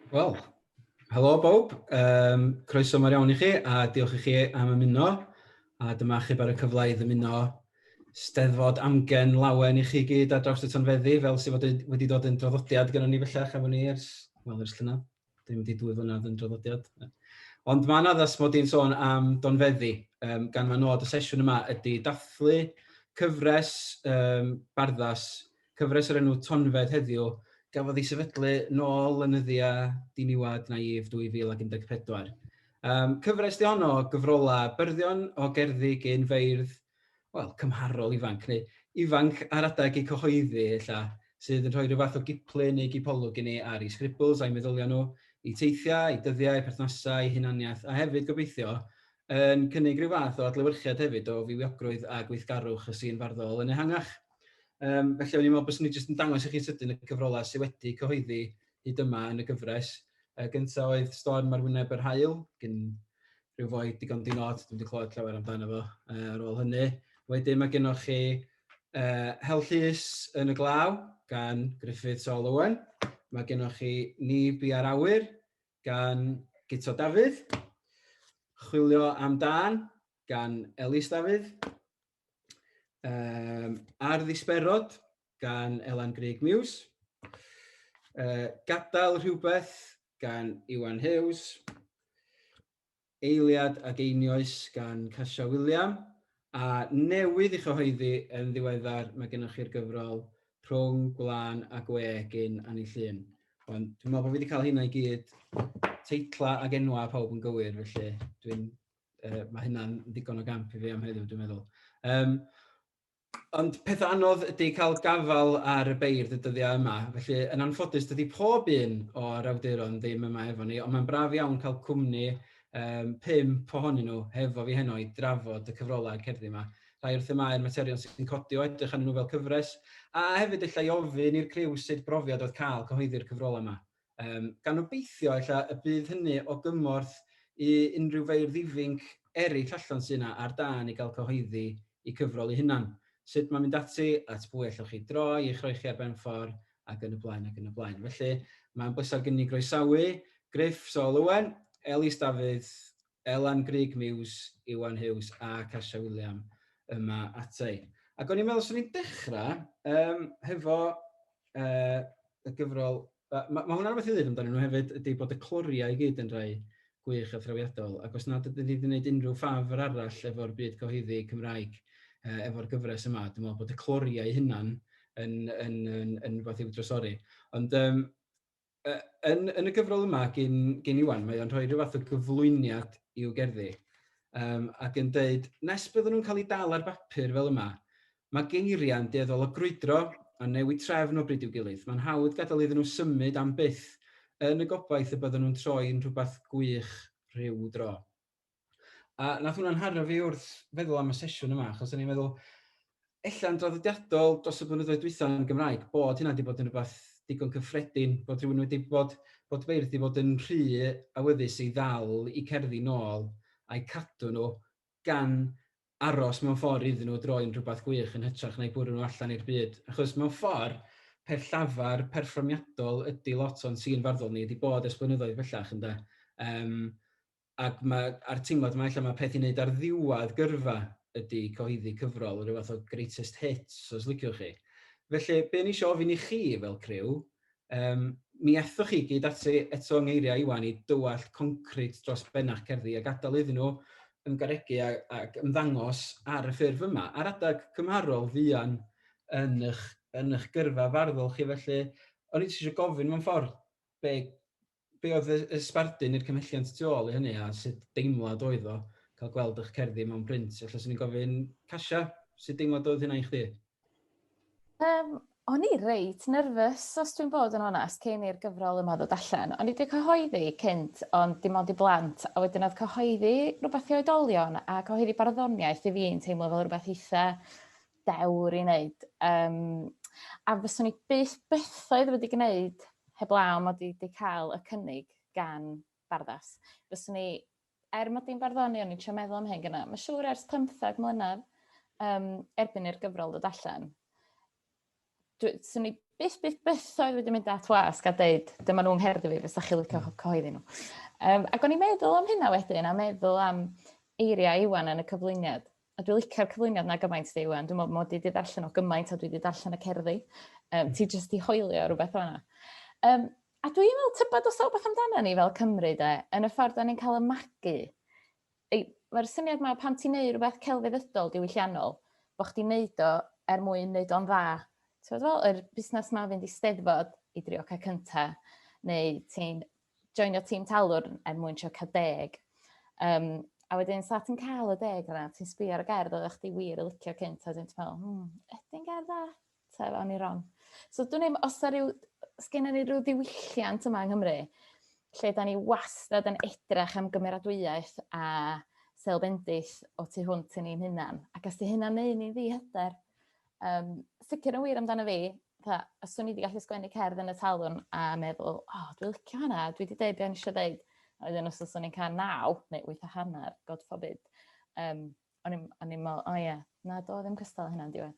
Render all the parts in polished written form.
Wel, helo bob, croeso mawr iawn I chi a diolch I chi am ymuno. A dyma chi ar y cyfle I ddymuno Steddfod amgen lawen I chi gyd ar draws y Tonfeddi, fel sydd wedi dod yn draddodiad gyda ni bellach efo ni ers llynedd. Dim wedi 2 flynedd yn draddodiad. Ond mae'n addas mod i'n sôn am Donfeddi, gan mae nod y sesiwn yma ydy dathlu cyfres barddas, cyfres yr enw Tonfedd Heddiw, gafodd ei sefydlu nôl yn y ddyddiau diniwad naif 2014. Cyfres di honno gyfrolau byrddon o gerddi gyn feirdd, wel, cymharol ifanc, neu ifanc ar adeg I cyhoeddi, illa, sydd yn rhoi rhyw fath o giplu neu gipolwg I ni ar ei sgribls a'i meddyliau nhw, I teithiau, I dyddiau, I perthnasau, I hunaniaeth, a hefyd gobeithio yn cynnig rhyw fath o adlewyrchiad hefyd o fywiogrwydd a gweithgarwch y sîn farddol yn ehangach. Felly o'n i'n meddwl bod ni jyst yn dangos I chi sydyn y cyfrolau sydd wedi cyhoeddi hyd yma yn y gyfres. Gyntaf oedd Storm ar Wyneb yr Haul, gyn rhyw foi digon dinod, dwi'n wedi clywed llawer amdano fo ar ôl hynny. Wedyn mae gennych chi Hel Llys yn y Glaw, gan Gruffudd Owen. Mae gennych chi Ni Bu ar Awyr, gan Gyda Dafydd. Chwilio am Dan, gan Elis Dafydd. Ar Ddisberod, gan Grug Muse. Gadael Rhywbeth, gan Iwan Huws. Eiliad ag Einioes, gan Casia Wiliam. A newydd I chyhoeddi yn ddiweddar, mae gennych chi'r gyfrol Rhwng Gwlan a Gwe gyn Llŷn. Ond dwi'n meddwl bod fi wedi cael hynna I gyd teitla ag enwa pawb yn gywir, felly mae hynna'n digon o gamp I fi am heddiw, dwi'n meddwl. Ond pethau anodd ydy cael gafal ar y beirdd y dyddiau yma, felly yn anffodus dydy pob un o'r awduron ddim yma efo ni, ond mae'n braf iawn cael cwmni 5 ohonyn nhw hefo fi heno I drafod y cyfrolau a'r cerddi yma. Rhai wrth y mae'r materion sy'n codi o edrych arnyn nhw fel cyfres, a hefyd illa I ofyn i'r criw sut brofiad oedd cael cyhoeddi'r cyfrolau yma. Gan obeithio illa y bydd hynny o gymorth I unrhyw feirdd ifinc eraill allan sy'n yna ar dan I gael cyhoeddi I cyfrol I hunan. Sut mae'n mynd ati at bwy allwch chi droi, I chroi chi ar ben ffordd, ac yn y blaen, ac yn y blaen. Felly, mae'n blesar gen I groesawu Gruffudd Owen, Elis Dafydd, Grug Muse, Iwan Huws a Casia Wiliam yma ati. Ac o'n i'n meddwl swn i'n dechrau hefo y gyfrol. Mae hwnna'n rhywbeth I ddweud amdano nhw hefyd, ydy bod y cloriau I gyd yn rhai gwych a thrawiadol, ac os nad ydyn ni wedi gwneud unrhyw ffafr arall efo'r byd cyhoeddi Cymraeg efo'r gyfres yma, dwi'n meddwl bod y cloriau hunan yn rhywbeth i'w drysori. Ond yn y gyfrol yma gen Iwan, mae o'n rhoi rhyw fath o gyflwyniad i'w gerddi. Ac yn dweud, nes byddwn nhw'n cael ei dal ar bapur fel yma, mae geiriau'n dueddol o grwydro a newid trefn o bryd i'w gilydd. Mae'n hawdd gadael iddyn nhw symud am byth yn y gobaith y byddwn nhw'n troi'n rhywbeth gwych rhyw dro. A nath hwnna'n haro fi wrth feddwl am y sesiwn yma, achos o'n i'n meddwl, ella'n draddodiadol dros y blynyddoedd dwytha yn Gymraeg, bod hynna wedi bod yn rhywbeth digon cyffredin, bod rhywun wedi bod feirdd wedi bod yn rhy awyddus I ddal I cerddi nôl a'i cadw nhw gan aros mewn ffordd iddyn nhw droi'n rhywbeth gwych yn hytrach neu bwrw nhw allan i'r byd. Achos mewn ffordd, per llafar perfformiadol ydy lot o'n sîn farddol ni wedi bod ers blynyddoedd bellach ynde. Ac a'r teimlad yma, mae peth I wneud ar ddiwedd gyrfa ydy cyhoeddi cyfrol, rhyw fath o greatest hits, os liciwch chi. Felly, be ni isio ofyn I chi fel criw, mi ethoch chi gyd ati eto yng ngeiriau Iwan I dywallt concret dros bennach cerddi a gadael iddyn nhw ymgaregu ac ymddangos ar y ffurf yma. Ar adeg cymharol fuan yn eich gyrfa farddol chi, felly, o'n I eisiau gofyn mewn ffordd be oedd y sbardun i'r cymhelliant tu ôl I hynny a sut deimlad oedd o cael gweld eich cerddi mewn print. Felly, swn i'n gofyn, Casia, sut deimlad oedd hynna I chdi? O'n I reit nerfus, os dwi'n bod yn onest, cyn i'r gyfrol yma ddod allan. O'n I wedi cyhoeddi cynt, ond dim ond I blant, a wedyn oedd cyhoeddi rhywbeth I oedolion, a cyhoeddi barddoniaeth I fi'n teimlo fel rhywbeth eitha dewr I wneud. A fyswn I bythoedd wedi gwneud heblaw mod I wedi cael y cynnig gan barddas. Fyswn I, mod i'n barddoni, o'n i'n trio meddwl am hyn gyna. Mae'n siŵr ers 15 mlynedd erbyn i'r gyfrol ddod allan. Swn I byth oedd wedi mynd at wasg a dweud, dyma nhw'n ngherdded fi, fes chi licio cyhoeddi nhw. Ac o'n i'n meddwl am hynna wedyn, a meddwl am eiriau Iwan yn y cyflwyniad. A dwi'n licio'r cyflwyniad na gymaint di Iwan. Dwi'n meddwl mod i wedi darllen o gymaint a dwi wedi darllen y cerddi. Ti jyst i hoelio rhywbeth o'na. A dwi'n meddwl tybed os o beth amdano ni fel Cymru de, yn y ffordd da ni'n cael ymagu. Mae'r syniad yma pan ti'n neud rhywbeth celfyddydol diwylliannol, bod chdi'n neud o mwyn neud o'n dda. Ti'n meddwl, yr busnes yma fynd i steddfod i drio cael cyntaf, neu ti'n joinio tîm talwr mwyn trio cael 10. A wedyn, sa ti'n cael y 10 yna, ti'n sbio ar y gerdd oeddech chdi wir y licio cynt, a dwi'n meddwl, ydy'n gerdd dda? Ta, o'n i ron. So, dwi'n meddwl, os gennym ni rhyw ddiwylliant yma yng Nghymru, lle da ni wastad yn edrych am gymeradwyaeth a selbendith o tu hwnt i ni'n hynna'n. Ac os di hynna'n neud ni'n ddi-hyder. Sicr yn wir amdano fi, os o'n i wedi gallu sgwennu cerdd yn y talwrn a meddwl, dwi'n licio hynna, dwi wedi deud beth o'n eisiau deud. A wedyn os o'n i'n cael 9 neu 8.5, god forbid. O'n i'n meddwl, na do ddim cystal hynna'n diwedd.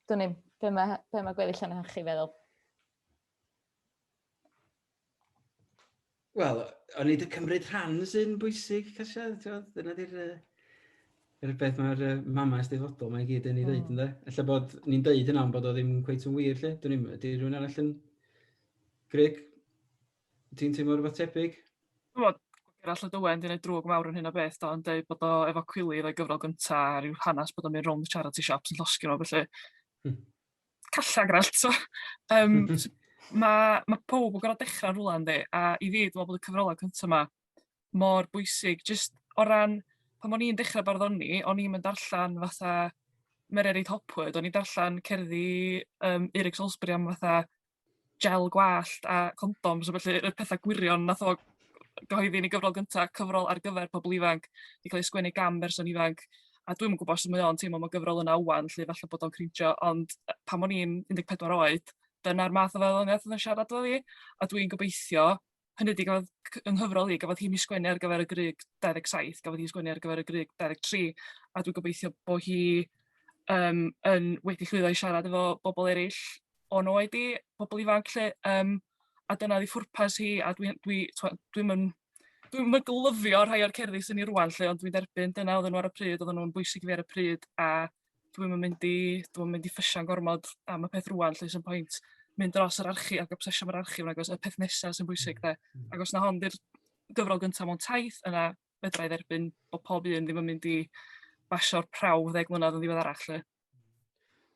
Dwi'n ni'n, be mae gweddill yn hachu feddwl? Wel, o'n i wedi cymryd rhan sy'n bwysig, Casia. Dyna di'r beth mae'r mama eisteddfodol mae'n gyd yn ei ddeud, ynddo? Alla bod ni'n deud yna, bod o ddim cweit yn wir, lle. Ydy rhywun arall yn Grug? Ti'n teimlo rhywbeth tebyg? Wel, Gerall y Dywen, di'n ei drwg mawr yn hyn o beth, yn dweud bod o efo cwilydd o'i gyfrol gyntaf, a rhyw hanes bod o'n mynd rownd y charity shops yn llosgi nhw, felly calla gralt, so. Mae pob yn gorfod dechrau'n rhywle, yndi, a i fi, dwi'n meddwl bod y cyfrolau cyntaf yma mor bwysig, just o ran, pan o'n i'n dechrau barddoni, o'n i'n mynd darllen fatha Mary Hopwood, o'n i'n darllen cerddi Eric Salisbury am fatha gel gwallt a condoms, so felly y pethau gwirion nath o gyhoeddi yn ei gyfrol gyntaf, cyfrol ar gyfer pobl ifanc, i cael ei sgwennu gan berson ifanc, a dwi'n yn gwybod os mae o'n teimlo am y gyfrol yna wan, lle falle bod o'n crindio, ond pan o'n i'n 14 oed, dyna'r math o farddoniaeth oedd yn siarad o fi, a dwi'n gobeithio, hynny di gafodd yng nghyfrol i, gafodd hi'n sgwennu ar gyfer y Grug 27, gafodd hi'n sgwennu ar gyfer y Grug 23, a dwi'n gobeithio bod hi wedi llwyddo i siarad efo bobl eraill o'n oed i, bobl ifanc lle, a dyna di ffwrpas hi, a dwi'n glyfio rhai o'r cerddi sy'n ni rwan lle, ond dwi'n derbyn dyna oedden nhw ar y pryd, oedden nhw'n bwysig i fi ar y pryd, a dwi'n mynd i ffysian gormod am y peth rwan lle sy'n pwynt mynd dros yr archi ac obsesio mae'r archi, ac os y peth nesaf sy'n bwysig de. Ac os na hon di'r gyfrol gyntaf mewn taith, yna fedra i dderbyn bod pob un ddim yn mynd i basio'r prawf 10 mlynedd yn ddiweddarach lle.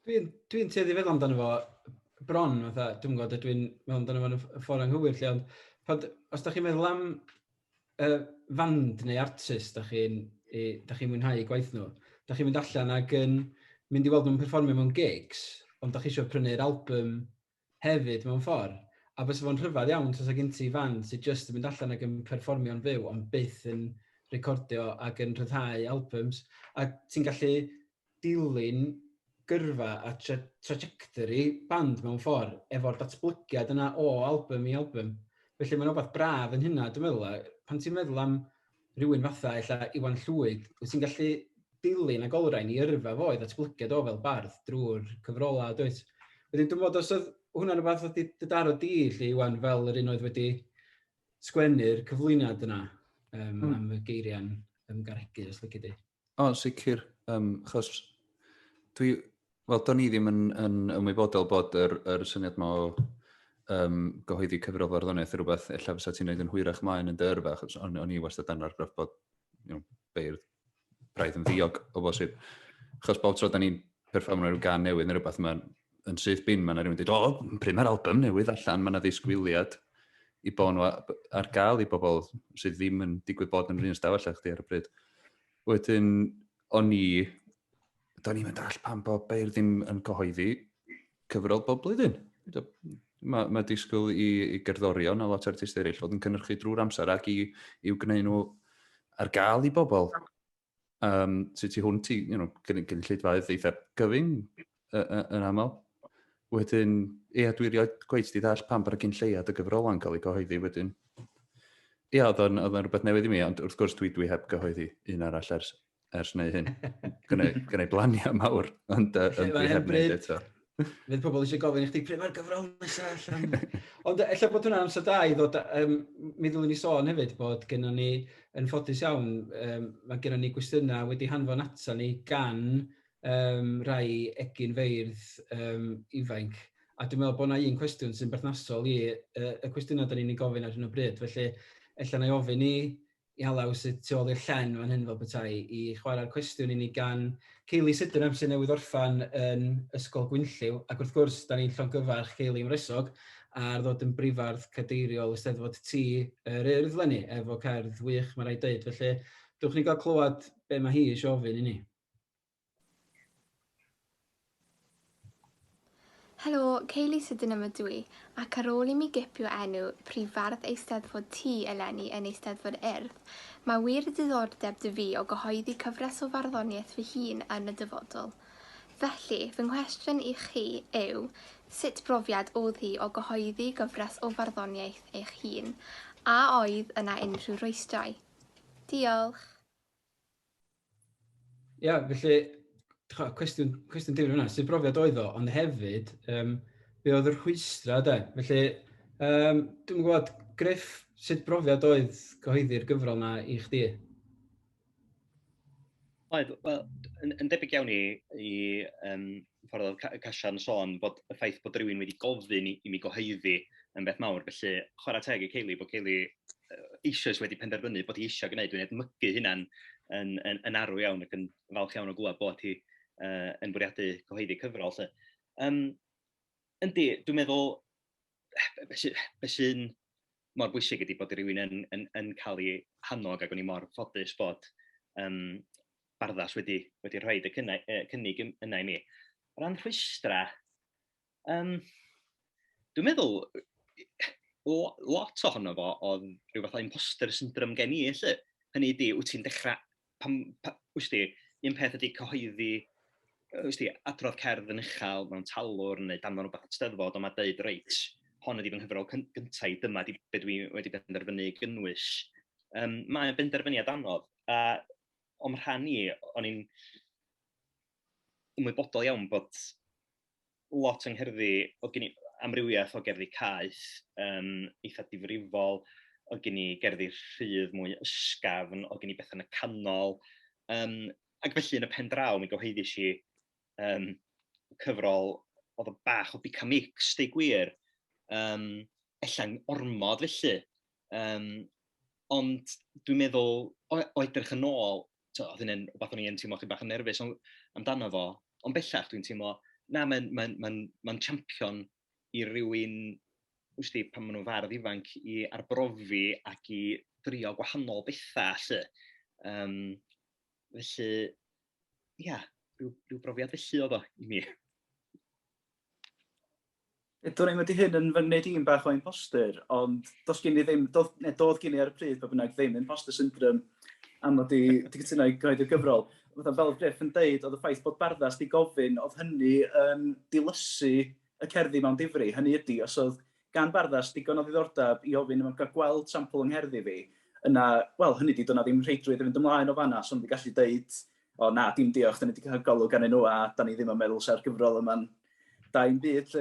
Dwi'n tueddu feddwl amdano fo bron, dwi'n gwybod, dwi'n meddwl amdano fo'n y ffordd anghywir lle, ond os da chi'n meddwl am fand neu artist da chi'n mwynhau gwaith nhw, da chi'n mynd allan ac yn mynd i weld nhw'n perfformio mewn gigs, ond da chi eisiau prynu'r album hefyd mewn ffordd, a bys fo'n rhyfedd iawn os gen ti fand sy'n just yn mynd allan ac yn perfformio'n fyw, ond byth yn recordio ac yn rhyddhau albums, a ti'n gallu dilyn gyrfa a trajectory band mewn ffordd efo'r datblygiad yna o album i album. Felly mae'n rhywbeth braf yn hynna, dwi'n meddwl, pan ti'n meddwl am rhywun fatha ella Iwan Llwyd, wyt ti'n gallu dilyn ag olrain i yrfa fo i ddatblygiad o fel bardd drwy'r cyfrola, dwyt? Wedyn dwi'n meddwl, os oedd hwnna'n rhywbeth oedd dydaro di, lle Iwan, fel yr un oedd wedi sgwennu'r cyflwyniad yna am y geiriau'n garegu, os lygu di. O, sicr, achos do'n i ddim yn ymwybodol bod yr syniad ma o gyhoeddi cyfrol farddoniaeth yn rhywbeth ella fysa ti'n neud yn hwyrach mlaen yn dy yrfa, achos o'n i wastad yn argraff bod Beirdd braidd yn ddiog o bosib. Achos bob tro da ni'n perfformio rhyw gan newydd neu rhywbeth yn syth bin, mae'n rhywun dweud, pryd mae'r album newydd allan, mae'n ddisgwiliad i bod nhw ar gael i bobl sydd ddim yn digwydd bod yn rhywun stafell chdi ar y bryd. Wedyn, do'n i'n mynd all pan bod Beirdd ddim yn gyhoeddi cyfrol bob blwyddyn. Mae disgwyl i gerddorion a lot o artist eraill fod yn cynhyrchu drwy'r amser ac i'w gwneud nhw ar gael i bobl. Sut i hwn ti, gynulleidfaoedd eitha gyfyng yn aml. Wedyn, dwi rioed gweith di ddall pan bod y gynlleiad y gyfrolan cael ei gyhoeddi wedyn. Oedd o'n rhywbeth newydd i mi, ond wrth gwrs dwi heb gyhoeddi un arall ers neu hyn. Gwneud blaniau mawr, ond dwi heb wneud eto. fydd pobl eisiau gofyn i chdi, pryd mae'r gyfrol nesaf allan? Ond ella bod hwnna'n amser da i ddod, mi ddylwn ni sôn hefyd bod gennym ni, yn ffodus iawn, mae gennym ni gwestiynau wedi hanfon ata ni gan rai egin feirdd ifanc. A dwi'n meddwl bod yna un cwestiwn sy'n berthnasol i y cwestiynau da ni'n ei gofyn ar hyn o bryd. Felly, ella na i ofyn i halaw sydd tu ôl i'r llen fan hyn fel petai i chwarae'r cwestiwn i ni gan Kayley Sydenham sy'n newydd orffan yn Ysgol Gwynllyw. Ac wrth gwrs, da ni'n llongyfarch Kayley ymresog ar ddod yn brifardd cadeiriol Eisteddfod T yr Urdd lenni, efo cerdd wych, mae rhaid dweud. Felly, dwch ni gael clywed be mae hi eisiau ofyn i ni. Helo, Kayley Sydenham ydw i, ac ar ôl i mi gipio enw prifardd Eisteddfod T eleni yn Eisteddfod Urdd, mae wir diddordeb dy fi o gyhoeddi cyfres o farddoniaeth fy hun yn y dyfodol. Felly, fy nghwestiwn i chi yw, sut brofiad oedd hi o gyhoeddi gyfres o farddoniaeth eich hun, a oedd yna unrhyw rwystrau? Diolch. Ia, felly, cwestiwn difyr yna, sut brofiad oedd o, ond hefyd, be oedd yr rhwystra, de? Felly, dwi'n gwybod, Griff, sut brofiad oedd gyhoeddi'r gyfrol yna i chdi? Oedd, wel, yn debyg iawn i ffordd oedd Casia'n sôn bod y ffaith bod rhywun wedi gofyn i mi gyhoeddi yn beth mawr. Felly, chwarae teg i Kayley, bod Kayley eisoes wedi penderfynu bod hi eisiau gwneud, dwi'n edmygu hynna'n yn arw iawn ac yn falch iawn o glwad bod hi yn bwriadu gyhoeddi cyfrol. Yndi, dwi'n meddwl, be sy'n mor bwysig ydy bod rhywun yn cael ei hannog ac o'n i mor ffodus bod barddas wedi rhoi y cynnig yna i mi. O ran rhwystra, dwi'n meddwl lot ohono fo oedd rhyw fath o imposter syndrome gen i, lle. Hynny ydy, wyt ti'n dechrau, un peth ydy cyhoeddi, adrodd cerdd yn uchel mewn talwr neu danfon rhywbeth at Steddfod, ond mae dweud reit, hon ydy fy nghyfrol cyntaf, dyma be dwi wedi benderfynu gynnwys. Mae'n benderfyniad anodd, a o'n rhan i, o'n i'n ymwybodol iawn bod lot yng ngherddi, o gen i amrywiaeth o gerddi caeth, eitha difrifol, o gen i gerddi rhydd mwy ysgafn, o gen i beth yn y canol, ac felly yn y pen draw mi gyhoeddis i cyfrol oedd o bach o bica mix, deu gwir, ella'n ormod felly, ond dwi'n meddwl o edrych yn ôl, oedd hynny'n rhywbeth o'n i'n teimlo chydig bach yn nerfus amdano fo, ond bellach dwi'n teimlo, na, mae'n champion i rywun, pan maen nhw'n fardd ifanc, i arbrofi ac i drio gwahanol bethau, felly, ia, rhyw brofiad felly oedd o i mi. Do'n i'n wedi hyn yn fy wneud un bach o imposter, ond doedd gen i ar y pryd bod bynnag ddim imposter syndrome am oedd i gytuno i gyhoeddi'r gyfrol. Fel Griff yn deud, oedd y ffaith bod barddas di gofyn, oedd hynny yn dilysu y cerddi mewn difri. Hynny ydy, os oedd gan barddas digon o ddiddordeb i ofyn yma'n cael gweld sampl yng ngherddi fi, yna, wel, hynny di, do'na ddim rheidrwydd i fynd ymlaen o fanna, so o'n i gallu deud, o na, dim diolch, da ni wedi cael golwg gan nhw, a da ni ddim yn meddwl se'r gyfrol yma'n da'n byd.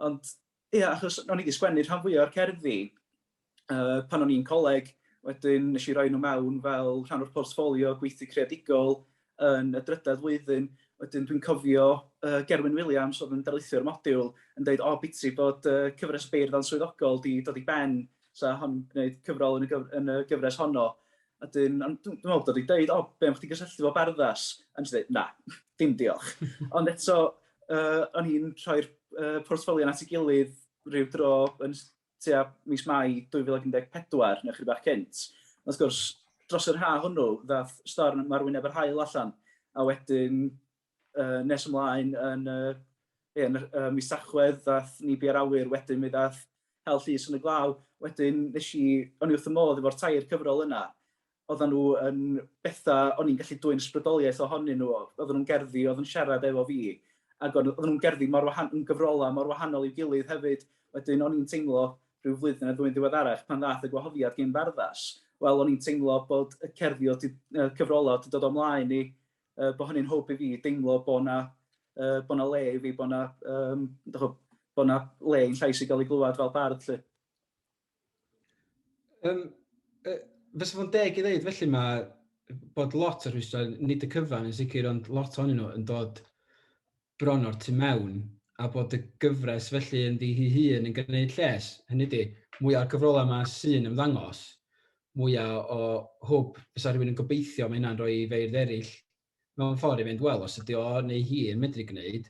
Ond, ia, achos o'n i wedi sgwennu rhan fwyaf o'r cerddi pan o'n i'n coleg, wedyn nes i roi nhw mewn fel rhan o'r portffolio gweithio creadigol yn y drydedd flwyddyn. Wedyn dwi'n cofio Gerwyn Williams oedd yn darlithio'r modiwl yn dweud, o, biti bod cyfres Beirdd yn swyddogol di dod i ben, sa hon gwneud cyfrol yn y gyfres honno. Wedyn, dwi'n meddwl bod i dweud, o, be am chdi gysylltu fo barddas? A nes i dweud, na, dim diolch. Ond eto, o'n i'n rhoi'r portffolio at ei gilydd rhyw dro yn tua mis Mai 2014, neu chydig bach cynt. Wrth gwrs, dros yr ha hwnnw, ddaeth storm arwyneb yr haul allan, a wedyn nes ymlaen yn mis Tachwedd, ddaeth ni bia'r awyr, wedyn mi ddaeth hel llys yn y glaw, wedyn o'n i wrth y modd efo'r tair cyfrol yna, oedden nhw yn bethau, o'n i'n gallu dwy'n ysbrydoliaeth ohonyn nhw, oedden nhw'n gerddi, oedden nhw'n siarad efo fi, ac oedden nhw'n gerddi yn gyfrola mor wahanol i'w gilydd hefyd, wedyn o'n i'n teimlo rhyw flwyddyn a ddwy'n diweddarach pan ddath y gwahoddiad gen barddas, wel o'n i'n teimlo bod y cerddi o cyfrola wedi dod ymlaen i, bod hynny'n hwb i fi, deimlo bod na bod yna le i fi, bod yna le i'n llais i gael ei glywed fel bardd. Fysa fo'n deg i ddeud, felly mae bod lot o'r rhwystra, nid y cyfan yn sicr, ond lot ohonyn nhw yn dod bron o'r tu mewn, a bod y gyfres felly yn ddi hun yn gwneud lles. Hynny di, mwyaf o'r cyfrolau yma sy'n ymddangos, mwyaf o hwb fysa rhywun yn gobeithio mae hynna'n rhoi i feirdd eraill mewn ffordd i fynd, wel, os ydy o neu hi yn medru gwneud,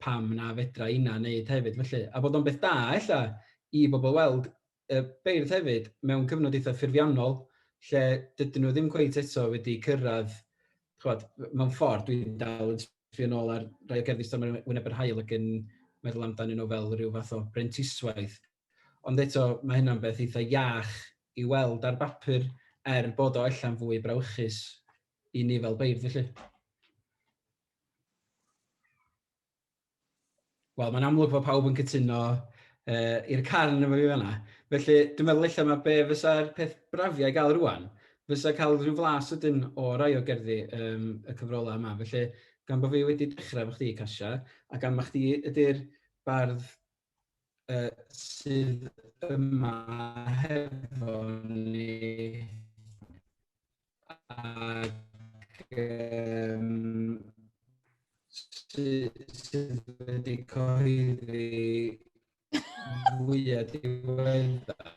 pam na fedra hynna wneud hefyd felly. A bod o'n beth da, ella, i bobl weld beirdd hefyd mewn cyfnod eitha ffurfiannol, lle dydyn nhw ddim cweit eto wedi cyrraedd, mewn ffordd dwi'n dal yn sbio nôl ar rai o gerddi Storm Wyneb yr Haul ac yn meddwl amdanyn nhw fel rhyw fath o brentiswaith. Ond eto, mae hynna'n beth eitha iach i weld ar bapur bod o allan fwy brawychus i ni fel beirdd felly. Wel, mae'n amlwg bod pawb yn cytuno i'r carn efo fi fanna. Felly, dwi'n meddwl eich mae be fysa'r peth brafiau gael rwan, fysa cael rhyw flas ydyn o rai o gerddi y cyfrolau yma. Felly, gan bod fi wedi dechrau efo chdi, Casia, a gan bod chdi ydy'r bardd sydd yma hefo ni ac sydd wedi cyhoeddi fwyaf diweddar.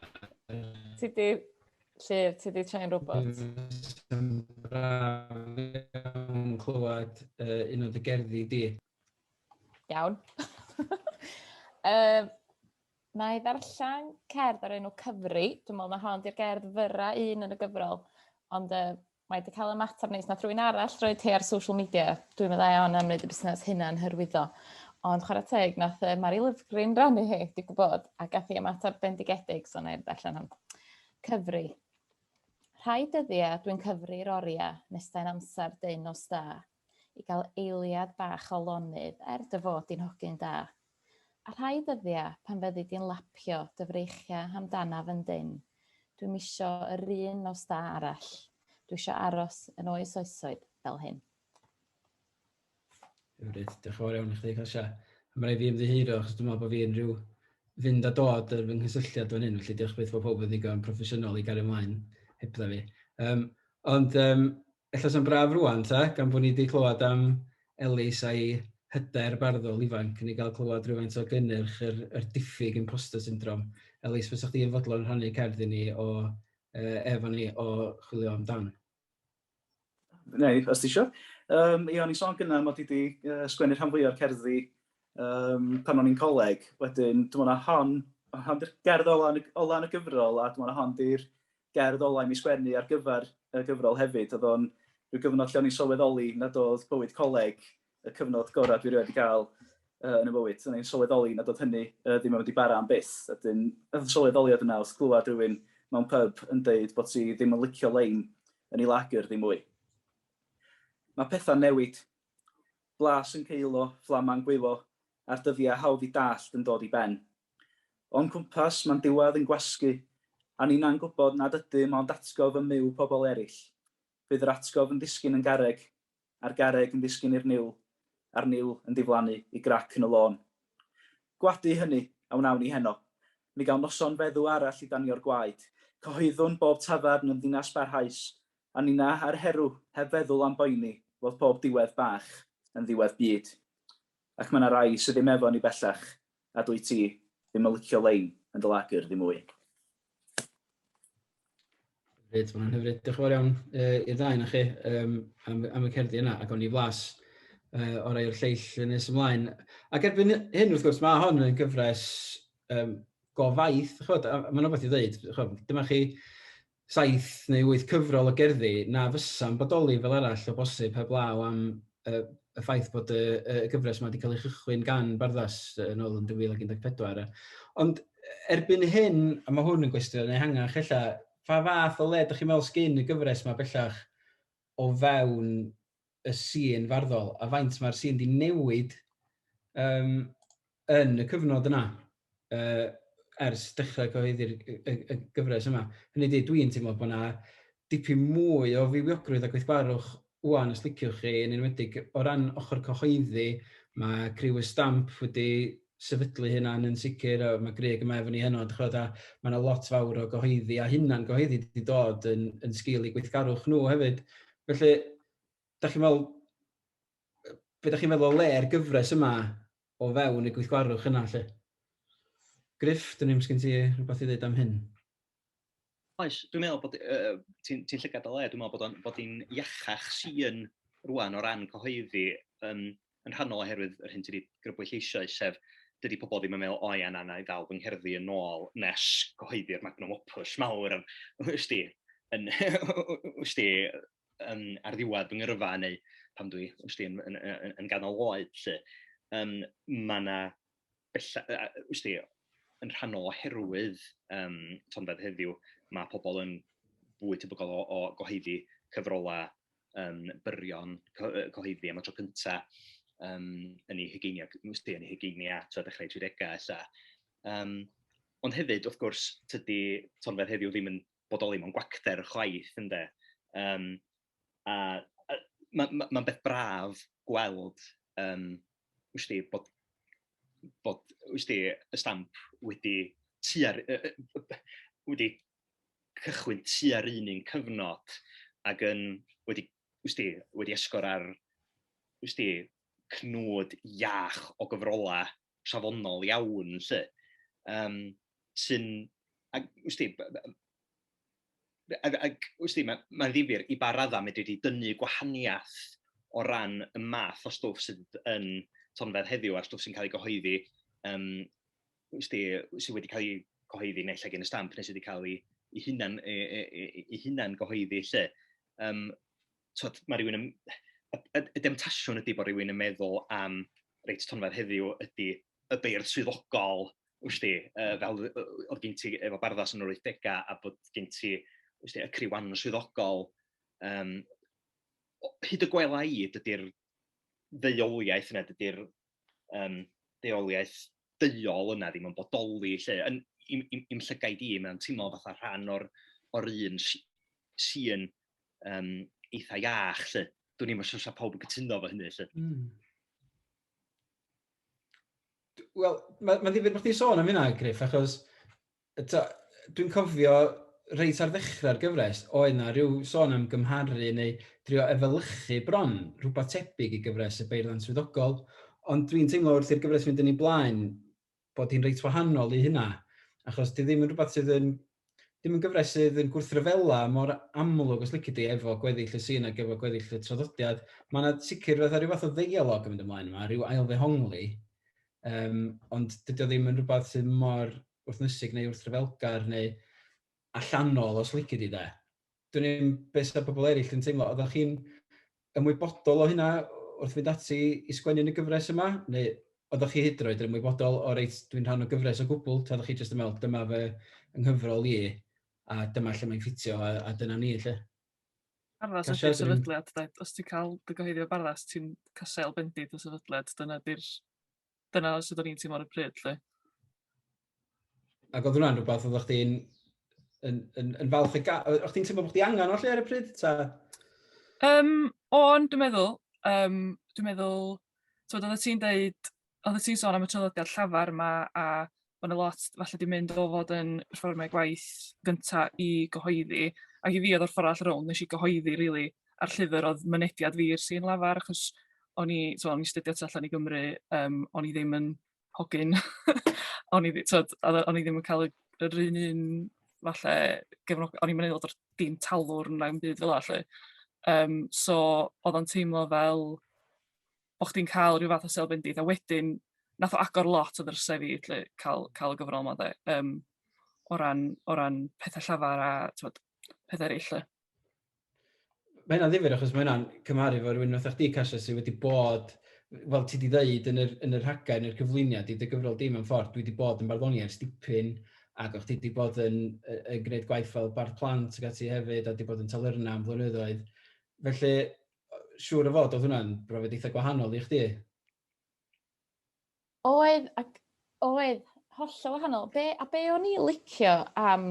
Llŷr, ti di troi'n robot? Yn braf iawn clywed un o'r gerddi di. Iawn. Mae ddarllen cerdd o'r enw Cyfri. Dwi'n meddwl na hon di'r gerdd fyra un yn y gyfrol. Ond mae wedi cael ymateb neis. Nath rhywun arall roi ti ar social media. Dwi'n meddwl iawn am wneud y busnes hynna'n hyrwyddo. Ond chwarae teg, nath Mari Lyfgrin rannu hi, di gwybod, a gath hi ymateb bendigedig, so na i'r darllen am. Cyfri. Rhai dyddiau dwi'n cyfri'r oriau nesda'n amser dyn o sta, i gael eiliad bach o lonydd dy fod di'n hogyn da. A rhai dyddiau pan fyddi di'n lapio dyfreichia amdanaf yn dyn, dwi'n misio yr un o sta arall. Dwi eisiau aros yn oes oesoedd fel hyn. Hyfryd, diolch yn fawr iawn i chdi, Casia. Mae rhaid fi ymddiheuro, achos dwi'n meddwl bod fi'n rhyw fynd a dod ar fy nghysylltiad fan hyn, felly diolch beth bod pob yn ddigon proffesiynol i gario ymlaen hebdda fi. Ond ella sy'n braf rwan, gan bod ni wedi clywed am Elis a'i hyder barddol ifanc, ni gael clywed rhywfaint o gynnyrch yr diffyg imposter syndrome. Elis, fysa chdi yn fodlon rhannu cerdd i ni efo ni o chwilio amdan? Neu, os ti isio. Iwan, i sôn gyna, mod i wedi sgwennu rhan fwy o'r cerddi pan o'n i'n coleg. Wedyn, dwi'n meddwl na hon di'r gerdd ola yn y gyfrol, a dwi'n meddwl na hon di'r gerdd ola i mi sgwennu ar gyfer y gyfrol hefyd. Oedd o'n rhyw gyfnod lle o'n i'n sylweddoli nad oedd bywyd coleg y cyfnod gorau dwi wedi cael yn y bywyd. O'n i'n sylweddoli nad oedd hynny ddim yn wedi bara am byth. Wedyn, oedd sylweddoliad yna wrth glwad rhywun mewn pub yn deud bod ti ddim yn licio lein yn ei lager ddim mwy. Mae pethau'n newid. Blas yn ceilo, fflama'n gwylo, a'r dyddiau hawdd i dallt yn dod i ben. O'n cwmpas mae'n diwedd yn gwasgu, a ni'n gwybod nad ydym ond atgof y myw pobl eraill. Bydd yr atgof yn disgyn yn garreg, a'r garreg yn disgyn i'r niwl, a'r niwl yn diflannu i grac yn y lôn. Gwadu hynny, a wnawn ni heno. Mi gael noson feddw arall i danio'r gwaed. Cyhoeddwn bob tafarn yn ddinas barhaus, a nina ar herw heb feddwl am boeni, fod pob diwedd bach yn ddiwedd byd. Ac mae yna rai sydd ddim efo ni bellach, a dwi ti ddim yn licio lein yn dy lager ddim mwy. Hyfryd, mae'n hyfryd. Diolch yn fawr iawn i'r ddau na chi am y cerddi yna, ac o'n i flas o rai o'r lleill nes ymlaen. Ac erbyn hyn, wrth gwrs, mae hon yn gyfres gofaith. Mae'n rhywbeth i ddweud. Dyma chi 7 neu 8 cyfrol o gerddi na fysa'n bodoli fel arall o bosib heb law am y ffaith bod y gyfres yma wedi cael ei chychwyn gan barddas yn ôl yn 2014. Ond erbyn hyn, a mae hwn yn gwestiwn ehangach, ella, pa fath o le ydych chi'n meddwl sgyn y gyfres yma bellach o fewn y sîn farddol, a faint mae'r sîn wedi newid yn y cyfnod yna ers dechrau cyhoeddi'r gyfres yma. Hynny ydi, dwi'n teimlo bod yna dipyn mwy o fywiogrwydd a gweithgarwch wwan os liciwch chi, yn enwedig o ran ochr cyhoeddi, Mae criw y stamp wedi sefydlu hynna'n yn sicr, a mae Grug yma efo ni heno, mae yna lot fawr o gyhoeddi, a hynna'n gyhoeddi wedi dod yn sgil i gweithgarwch nhw hefyd. Felly, da chi'n meddwl, be da chi'n meddwl o le'r gyfres yma o fewn y gweithgarwch yna, lle? Griff, dyn ni'n sgyn ti rhywbeth i ddweud am hyn? Oes, dwi'n meddwl bod ti'n llygad o le, dwi'n meddwl bod hi'n iachach sy'n rwan o ran cyhoeddi yn rhannol oherwydd yr hyn ti wedi grybwyll eisiau, sef dydy pobl ddim yn meddwl, o ia, na i ddal fy ngherddi yn ôl nes gyhoeddi'r magnum opus mawr ar ddiwedd fy ngyrfa neu pam dwi yn ganol oed. Mae yna yn rhannol oherwydd Tonfedd Heddiw, mae pobl yn fwy tebygol o gyhoeddi cyfrolau byrion cyhoeddi am y tro cyntaf yn ei hygeinia a dechrau 30au. Ond hefyd, wrth gwrs, tydi Tonfedd Heddiw ddim yn bodoli mewn gwacter chwaith, ynddo. Mae'n beth braf gweld bod y stamp wedi cychwyn tua'r un cyfnod ac wedi esgor ar cnwd iach o gyfrolau safonol iawn, mae'n ddifyr i ba radda medru wedi dynnu gwahaniaeth o ran y math o stwff sydd yn Tonfedd Heddiw a stwff sy'n cael ei gyhoeddi, sydd wedi cael ei gyhoeddi neu lle gen y stamp, neu sydd wedi cael ei hunan gyhoeddi. Mae rhywun y demtasiwn ydy bod rhywun yn meddwl am reit Tonfedd Heddiw ydy y beirdd swyddogol, fel oedd gen ti efo barddas yn yr 80au, a bod gen ti y criwan swyddogol. Hyd y gwela i, dydy'r ddeuoliaeth yna, dydy'r ddeuoliaeth deuol yna ddim yn bodoli. I'n llygaid i, mae'n teimlo fatha rhan o'r un sy'n eitha iach. Dwi'n ddim yn siŵr pawb yn cytuno fo hynny. Wel, mae'n ddifyr bod chdi sôn am hynna, Griff, achos dwi'n cofio reit ar ddechrau'r gyfres, oedd yna rhyw sôn am gymharu neu drio efelychu bron rhywbeth tebyg i gyfres y beirdd swyddogol, ond dwi'n teimlo wrth i'r gyfres mynd yn ei blaen bod hi'n reit wahanol i hynna, achos di ddim yn rhywbeth sydd yn gyfres sydd yn gwrthryfela mor amlwg os licio di efo gweddill y sîn ac efo gweddill y traddodiad. Mae yna sicr fatha rhyw fath o ddeialog yn mynd ymlaen yma, rhyw ailddehongli, ond dydy o ddim yn rhywbeth sydd mor wrthnysig neu wrthryfelgar neu allanol os licio di de. Dwi'n ddim beth sy'n bobl eraill yn teimlo, oeddech chi'n ymwybodol o hynna wrth fynd ati i sgwennu yn y gyfres yma, neu oeddech chi hyd yn oed yn ymwybodol o reit dwi'n rhan o gyfres o gwbl, ta oeddech chi jyst yn meddwl dyma fy nghyfrol i, a dyma lle mae'n ffitio, a dyna ni, lle. Barddas ydy'r sefydliad, os ti'n cael dy gyhoeddi o barddas, ti'n casel bendid o sefydliad, dyna sydd o'n i'n teimlo ar y pryd, lle. Ac oedd hwnna'n rhywbeth oeddech chdi'n yn falch o gael, o'ch ti'n teimlo bod chdi angen o lle ar y pryd, ta? Ond dwi'n meddwl, oeddet ti'n sôn am y traddodiad llafar yma, a bod yna lot falle di mynd o fod yn perfformio gwaith gyntaf i gyhoeddi, ac i fi oedd o'r ffordd all rownd, nes i gyhoeddi rili ar llyfr oedd mynediad fi'r sy'n lafar, achos o'n i stydio tu allan i Gymru, o'n i ddim yn hogyn, o'n i ddim yn cael yr un falle gefnog, o'n i'n meddwl o'r dim talwr na'n byd fel allu. So oedd o'n teimlo fel bod chdi'n cael rhyw fath o selbendith, a wedyn nath o agor lot o ddryse fi cael y gyfrol yma, o ran pethau llafar a pethau eraill. Mae hynna'n ddifyr achos mae hynna'n cymharu fo rhywun fatha chdi, Casia, sydd wedi bod, fel ti wedi dweud yn yr haga, yn yr cyflwyniad, i dy gyfrol dim yn ffordd, dwi wedi bod yn barddoniaeth stipyn, ac o'ch ti wedi bod yn gwneud gwaith fel bardd plant ac ati hefyd, a wedi bod yn talyrna am flynyddoedd. Felly, siŵr o fod oedd hwnna'n brofiad eitha gwahanol i chdi? Oedd, hollol wahanol. Be o'n i licio am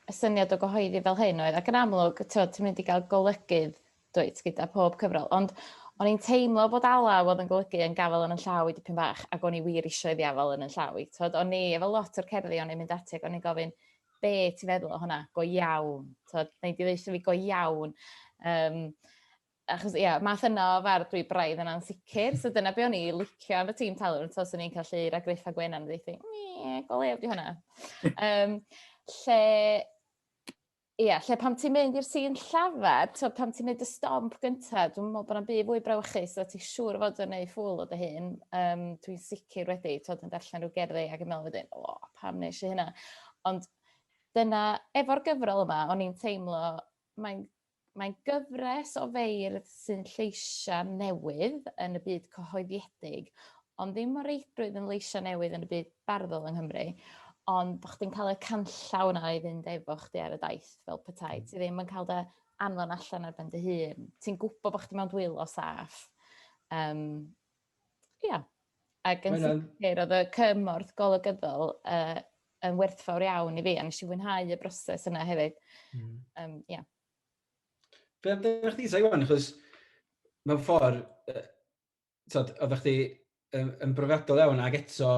y syniad o gyhoeddi fel hyn oedd, ac yn amlwg, ti'n mynd i gael golygydd dweud gyda pob cyfrol, ond O'n i'n teimlo bod alaw oedd yn golygu yn gafel yn y llaw i dipyn bach, ac o'n i wir isio i ddiafel yn y llaw i. O'n i, efo lot o'r cerddi o'n i'n mynd ati, o'n i'n gofyn, be ti feddwl o hwnna? Go iawn. Neu di ddeithio fi go iawn. Achos, math yno o fardd dwi braidd yna'n sicr, so dyna be o'n i licio am y tîm talwr, so o'n i'n cael Llŷr a Griff a Gwenan, a ddeithio, go lew di hwnna. Lle pam ti'n mynd i'r sîn llafar, pam ti'n mynd y stomp gyntaf, dwi'n meddwl bod yna'n byd fwy brawychus, a ti'n siŵr fod yn neud ffwl o dy hun. Dwi'n sicr wedi, yn darllen rhyw gerddi ac yn meddwl wedyn, pam nes i hynna. Ond dyna, efo'r gyfrol yma, o'n i'n teimlo, mae'n gyfres o feirdd sy'n lleisia newydd yn y byd cyhoeddiedig, ond ddim o reidrwydd yn leisia newydd yn y byd barddol yng Nghymru, ond bod chdi'n cael y canllaw yna i fynd efo chdi ar y daith fel petai. Ti ddim yn cael dy anfon allan ar ben dy hun. Ti'n gwybod bod chdi mewn dwylo saff. Ac yn sicr oedd y cymorth golygyddol yn werthfawr iawn i fi, a nes i fwynhau y broses yna hefyd. Be ydych chdi, Iwan, achos mewn ffordd, oeddech chdi yn brofiadol iawn, ac eto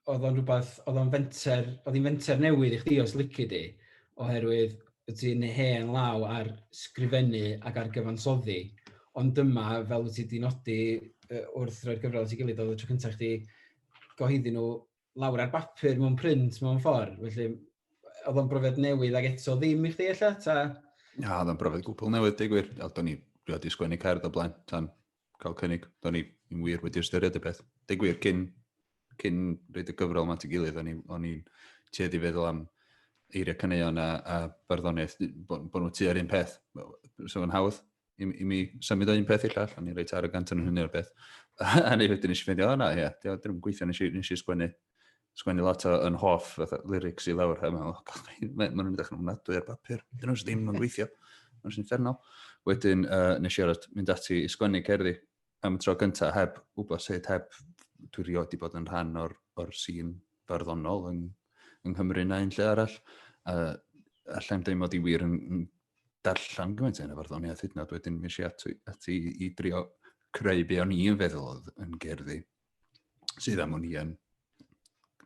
oedd o'n fenter newydd i chdi os lici di, oherwydd ti'n hen law ar sgrifennu ac ar gyfansoddi, ond dyma, fel wyt ti wedi nodi wrth roi'r gyfrol at ei gilydd, oedd y tro cyntaf chdi gyhoeddi nhw lawr ar bapur mewn print mewn ffordd, felly oedd o'n brofiad newydd ac eto ddim i chdi ella, Oedd o'n brofiad gwbl newydd, dig wir. Do'n i wedi sgwennu cerdd o blaen, tan cael cynnig. Do'n i'n wir wedi ystyried y beth. Dig wir, cyn reid y gyfrol yma at ei gilydd, o'n i'n tueddu feddwl am eiriau caneuon a barddoniaeth, bod nhw tu ar un peth. So yn hawdd i mi symud o un peth i llall, o'n i'n reit ar y gant yn hynny'r beth. A ni wedyn nes i ffeindio, dyn nhw'n gweithio, nes i sgwennu lot o'n hoff lyrics i lawr. Maen nhw'n edrych yn ofnadwy ar bapur. Dyn nhw'n ddim yn gweithio. Maen nhw'n infernal. Wedyn nes i mynd ati i sgwennu cerddi am y tro gyntaf heb wybod sut, heb dwi rioed wedi bod yn rhan o'r sîn barddonol yng Nghymru na un lle arall. Allai'n dweud mod i wir yn darllen gymaint yn y farddoniaeth hyd yn oed. Wedyn nes i ati i drio creu be o'n i'n feddwl yn gerddi sydd am o'n i yn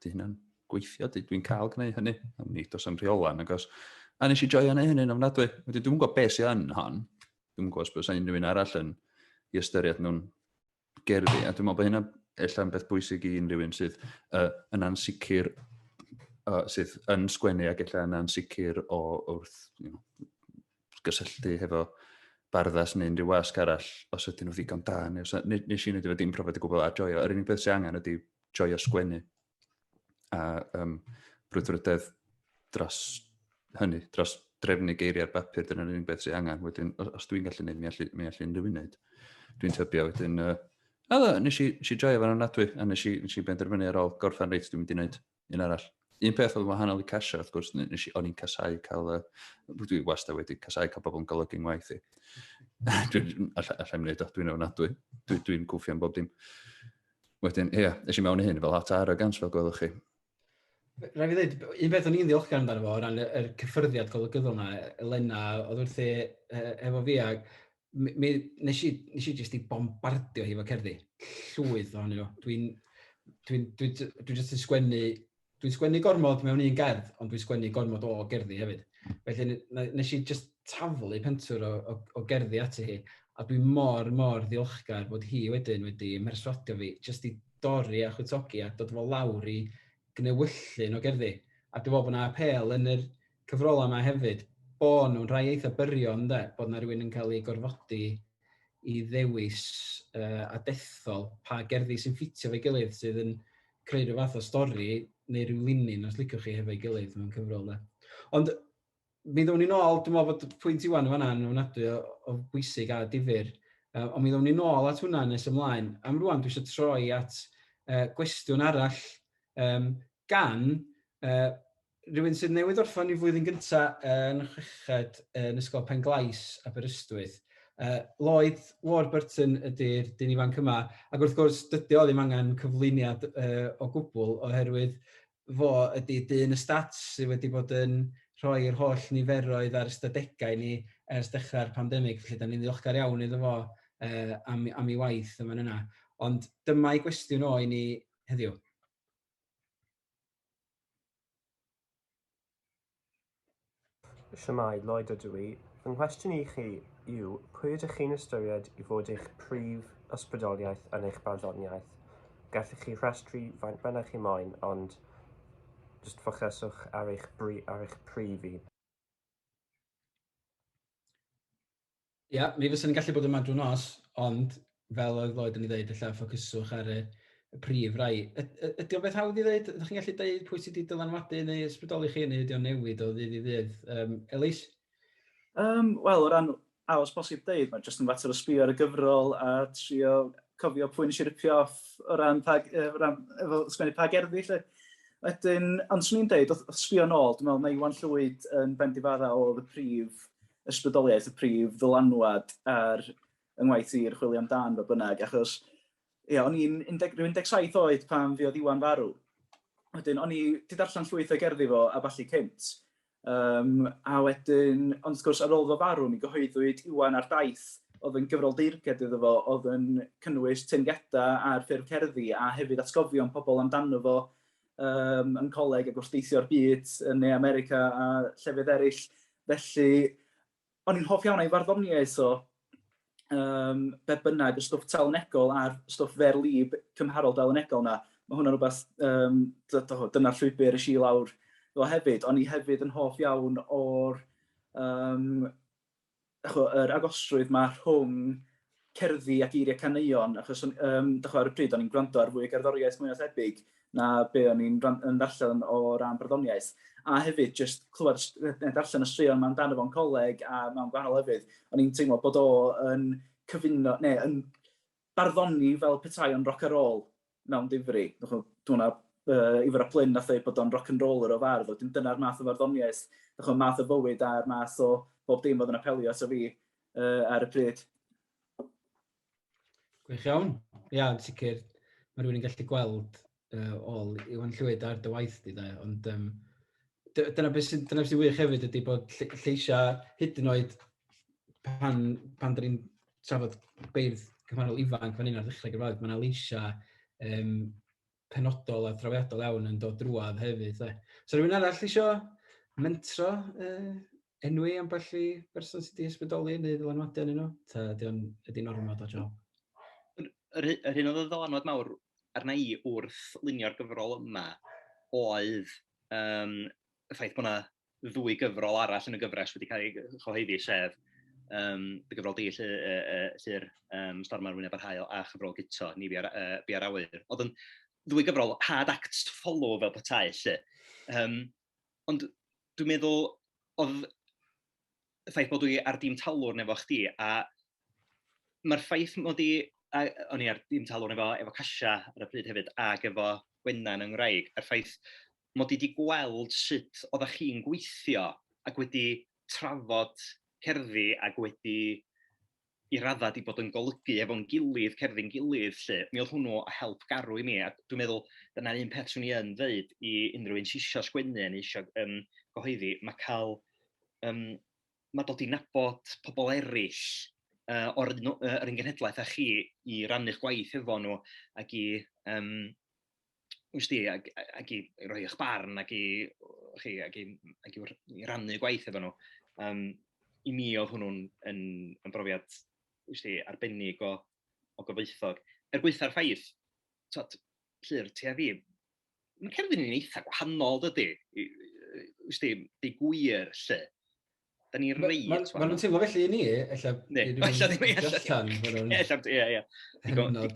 hynna'n gweithio, dwi'n cael gwneud hynny, am nid os am rheola, agos. A nes i joio neu hynny'n ofnadwy. Dwi'n gwybod beth sy'n yn hon, dwi'n gwybod os bydd unrhyw un arall yn i ystyried mewn gerddi, a dwi'n meddwl bod hynna ella'n beth bwysig i unrhyw un sydd yn ansicr, sydd yn sgwennu ac ella'n ansicr wrth gysylltu hefo barddas neu unrhyw wasg arall, os ydyn nhw ddigon da, nes i wneud efo dim profiad o gwbl a joio. Yr unig beth sy'n angen ydy joio sgwennu. A brwdfrydedd dros hynny, dros drefnu geiriau'r bapur, dyna'r unig beth sy'n angen. Wedyn, os dwi'n gallu gwneud, mi allu unrhyw un wneud. Dwi'n tybio wedyn, nes i joio fan ofnadwy, a nes i benderfynu ar ôl gorffan reit, dwi'n mynd i wneud un arall. Un peth oedd wahanol i Casia, wrth gwrs, o'n i'n casau cael, dwi'n wastad wedi casau cael bobl yn golygu'n waith i. Allai'n wneud o, dwi'n ofnadwy, dwi'n gwffio am bob dim. Wedyn, nes i mewn i hyn fel hot arrogance fel gwelwch chi. Rhaid fi ddweud, un beth o'n i'n ddiolchgar amdano fo, o ran y cyffyrddiad golygyddol yna, Elena, oedd wrthi efo fi, nes i jyst i bombardio hi fo cerddi, llwyth ohonyn nhw. Dwi'n jyst yn sgwennu gormod mewn un gerdd, ond dwi'n sgwennu gormod o gerddi hefyd. Felly nes i jyst taflu pentwr o gerddi ati hi, a dwi'n mor ddiolchgar bod hi wedyn wedi merswadio fi, jyst i dorri a chwytogi a dod fo lawr i gnewyllun o gerddi. A dwi'n meddwl bod yna apel yn yr cyfrolau yma hefyd, bod nhw'n rhai eitha byrion, bod yna rhywun yn cael ei gorfodi i ddewis a dethol pa gerddi sy'n ffitio fe'i gilydd sydd yn creu rhyw fath o stori neu rhyw linyn os liciwch chi hefo'i gilydd mewn cyfrol. Ond mi ddwn ni nôl, dwi'n meddwl bod pwynt Iwan yn fan'na yn ofnadwy o bwysig a difyr, ond mi ddwn ni nôl at hwnna nes ymlaen. Am rwan dwi eisiau troi at gwestiwn arall gan rhywun sydd newydd orffan i flwyddyn gyntaf yn chweched yn Ysgol Penglais a Beirdd. Lloyd Warburton ydy'r dyn ifanc yma, ac wrth gwrs dydy o ddim angen cyflwyniad o gwbl oherwydd fo ydy dyn y stats sydd wedi bod yn rhoi'r holl niferoedd ar ystadegau ni ers dechrau'r pandemig, felly da ni'n ddiolchgar iawn iddo fo am ei waith yma yna. Ond dyma ei gwestiwn o i ni heddiw. Siamai, Lloyd ydw i. Fy nghwestiwn i chi yw, pwy ydych chi'n ystyried i fod eich prif ysbrydoliaeth yn eich barddoniaeth? Gallwch chi rhestru faint bynnag chi moyn, ond jyst ffocyswch ar eich prif un. Ia, mi fysa'n gallu bod yma drwy nos, ond fel oedd Lloyd yn ei ddeud, ella ffocyswch ar y prif rai. Ydy o'n beth hawdd i ddeud? Ydych chi'n gallu deud pwy sydd wedi dylanwadu neu ysbrydoli chi, neu ydy o'n newid o ddydd i ddydd? Elis? Wel, o ran aros posib deud, mae'n jyst yn fater o sbio ar y gyfrol a trio cofio pwy nes i ripio off o ran efo sgwennu pa gerddi. Wedyn, ond swn i'n deud, o sbio nôl, dwi'n meddwl na Iwan Llwyd yn bendifara oedd y prif ysbrydoliaeth, y prif ddylanwad ar yngwaith i'r chwilio amdan o bynnag, achos o'n i'n 17 oed pan fi oedd Iwan farw. Wedyn, o'n i wedi darllen llwyth o gerddi fo a balli cynt. A wedyn, ond wrth gwrs ar ôl fo farw, mi gyhoeddwyd Iwan ar daith, oedd yn gyfrol deirged iddo fo, oedd yn cynnwys teyrngeda ar ffurf cerddi a hefyd atgofion pobl amdano fo yn coleg a gwrteithio'r byd yn America a llefydd eraill. Felly, o'n i'n hoff iawn o'i farddoniaeth o be bynnag y stwff talonegol a'r stwff ferlib cymharol dalonegol na. Mae hwnna'n rhywbeth, dyna'r llwybr y si lawr o hefyd. O'n i hefyd yn hoff iawn o'r agosrwydd mae rhwng cerddi ac eiriau caneuon, achos ar y pryd o'n i'n gwrando ar fwy o gerddoriaeth mwy o thebyg na be o'n i'n darllen o ran barddoniaeth. A hefyd, jyst clywed darllen y straeon mewn dan efo'n coleg a mewn gwahanol lefydd, o'n i'n teimlo bod o yn cyfuno, neu yn barddoni fel petai o'n rock and roll mewn difri. Dwi'n Ifar a Plyn nath dweud bod o'n rock and roller o fardd, dyna'r math o farddoniaeth, math o fywyd a'r math o bob dim oedd yn apelio ato fi ar y pryd. Gwych iawn. Ia, yn sicr, mae rhywun yn gallu gweld ôl Iwan Llwyd ar dy waith di, ond dyna beth sy'n wych hefyd ydy bod lleisiau hyd yn oed pan dyn ni'n trafod beirdd cymharol ifanc fan hyn ar ddechrau gyfraith, mae yna leisiau penodol a trawiadol iawn yn dod drwad hefyd. So rhywun arall eisiau mentro enwi ambell i berson sydd wedi ysbrydoli neu ddylanwadu yn nhw? Ta ydy'n ormod o job? Yr hyn oedd y ddylanwad mawr arna i wrth lunio'r gyfrol yma oedd y ffaith bod yna ddwy gyfrol arall yn y gyfres wedi cael ei chyhoeddi, sef y gyfrol di Llŷr Stormar Wyneb ar Haul a chyfrol Gyda, ni bu ar awyr. Oedd yn ddwy gyfrol hard act to follow fel petai, lle. Ond dwi'n meddwl oedd y ffaith bod dwi ar dîm talwr nefo chdi, a mae'r ffaith mod i, o'n i ar dîm talwr efo Casia ar y pryd hefyd, ac efo Gwennan yng Ngwraig, a'r ffaith mod i wedi gweld sut oeddech chi'n gweithio ac wedi trafod cerddi ac wedi i raddau di bod yn golygu efo'n gilydd, cerddi'n gilydd, lle. Mi oedd hwnnw o help garw i mi, a dwi'n meddwl dyna'r un peth swn i yn dweud i unrhyw un sy'n eisiau sgwennu neu eisiau gyhoeddi, mae dod i nabod pobl eraill o'r un genhedlaeth a chi i rannu'ch gwaith efo nhw ac i ac i roi eich barn ac i rannu gwaith efo nhw. I mi oedd hwnnw'n yn brofiad arbennig o gyfoethog. Gweitha'r ffaith, Llŷr, ti a fi, mae cerddi'n un eitha gwahanol, dydy? Di gwir, lle. Da ni'n reid. Mae nhw'n teimlo felly i ni, ella... Hynod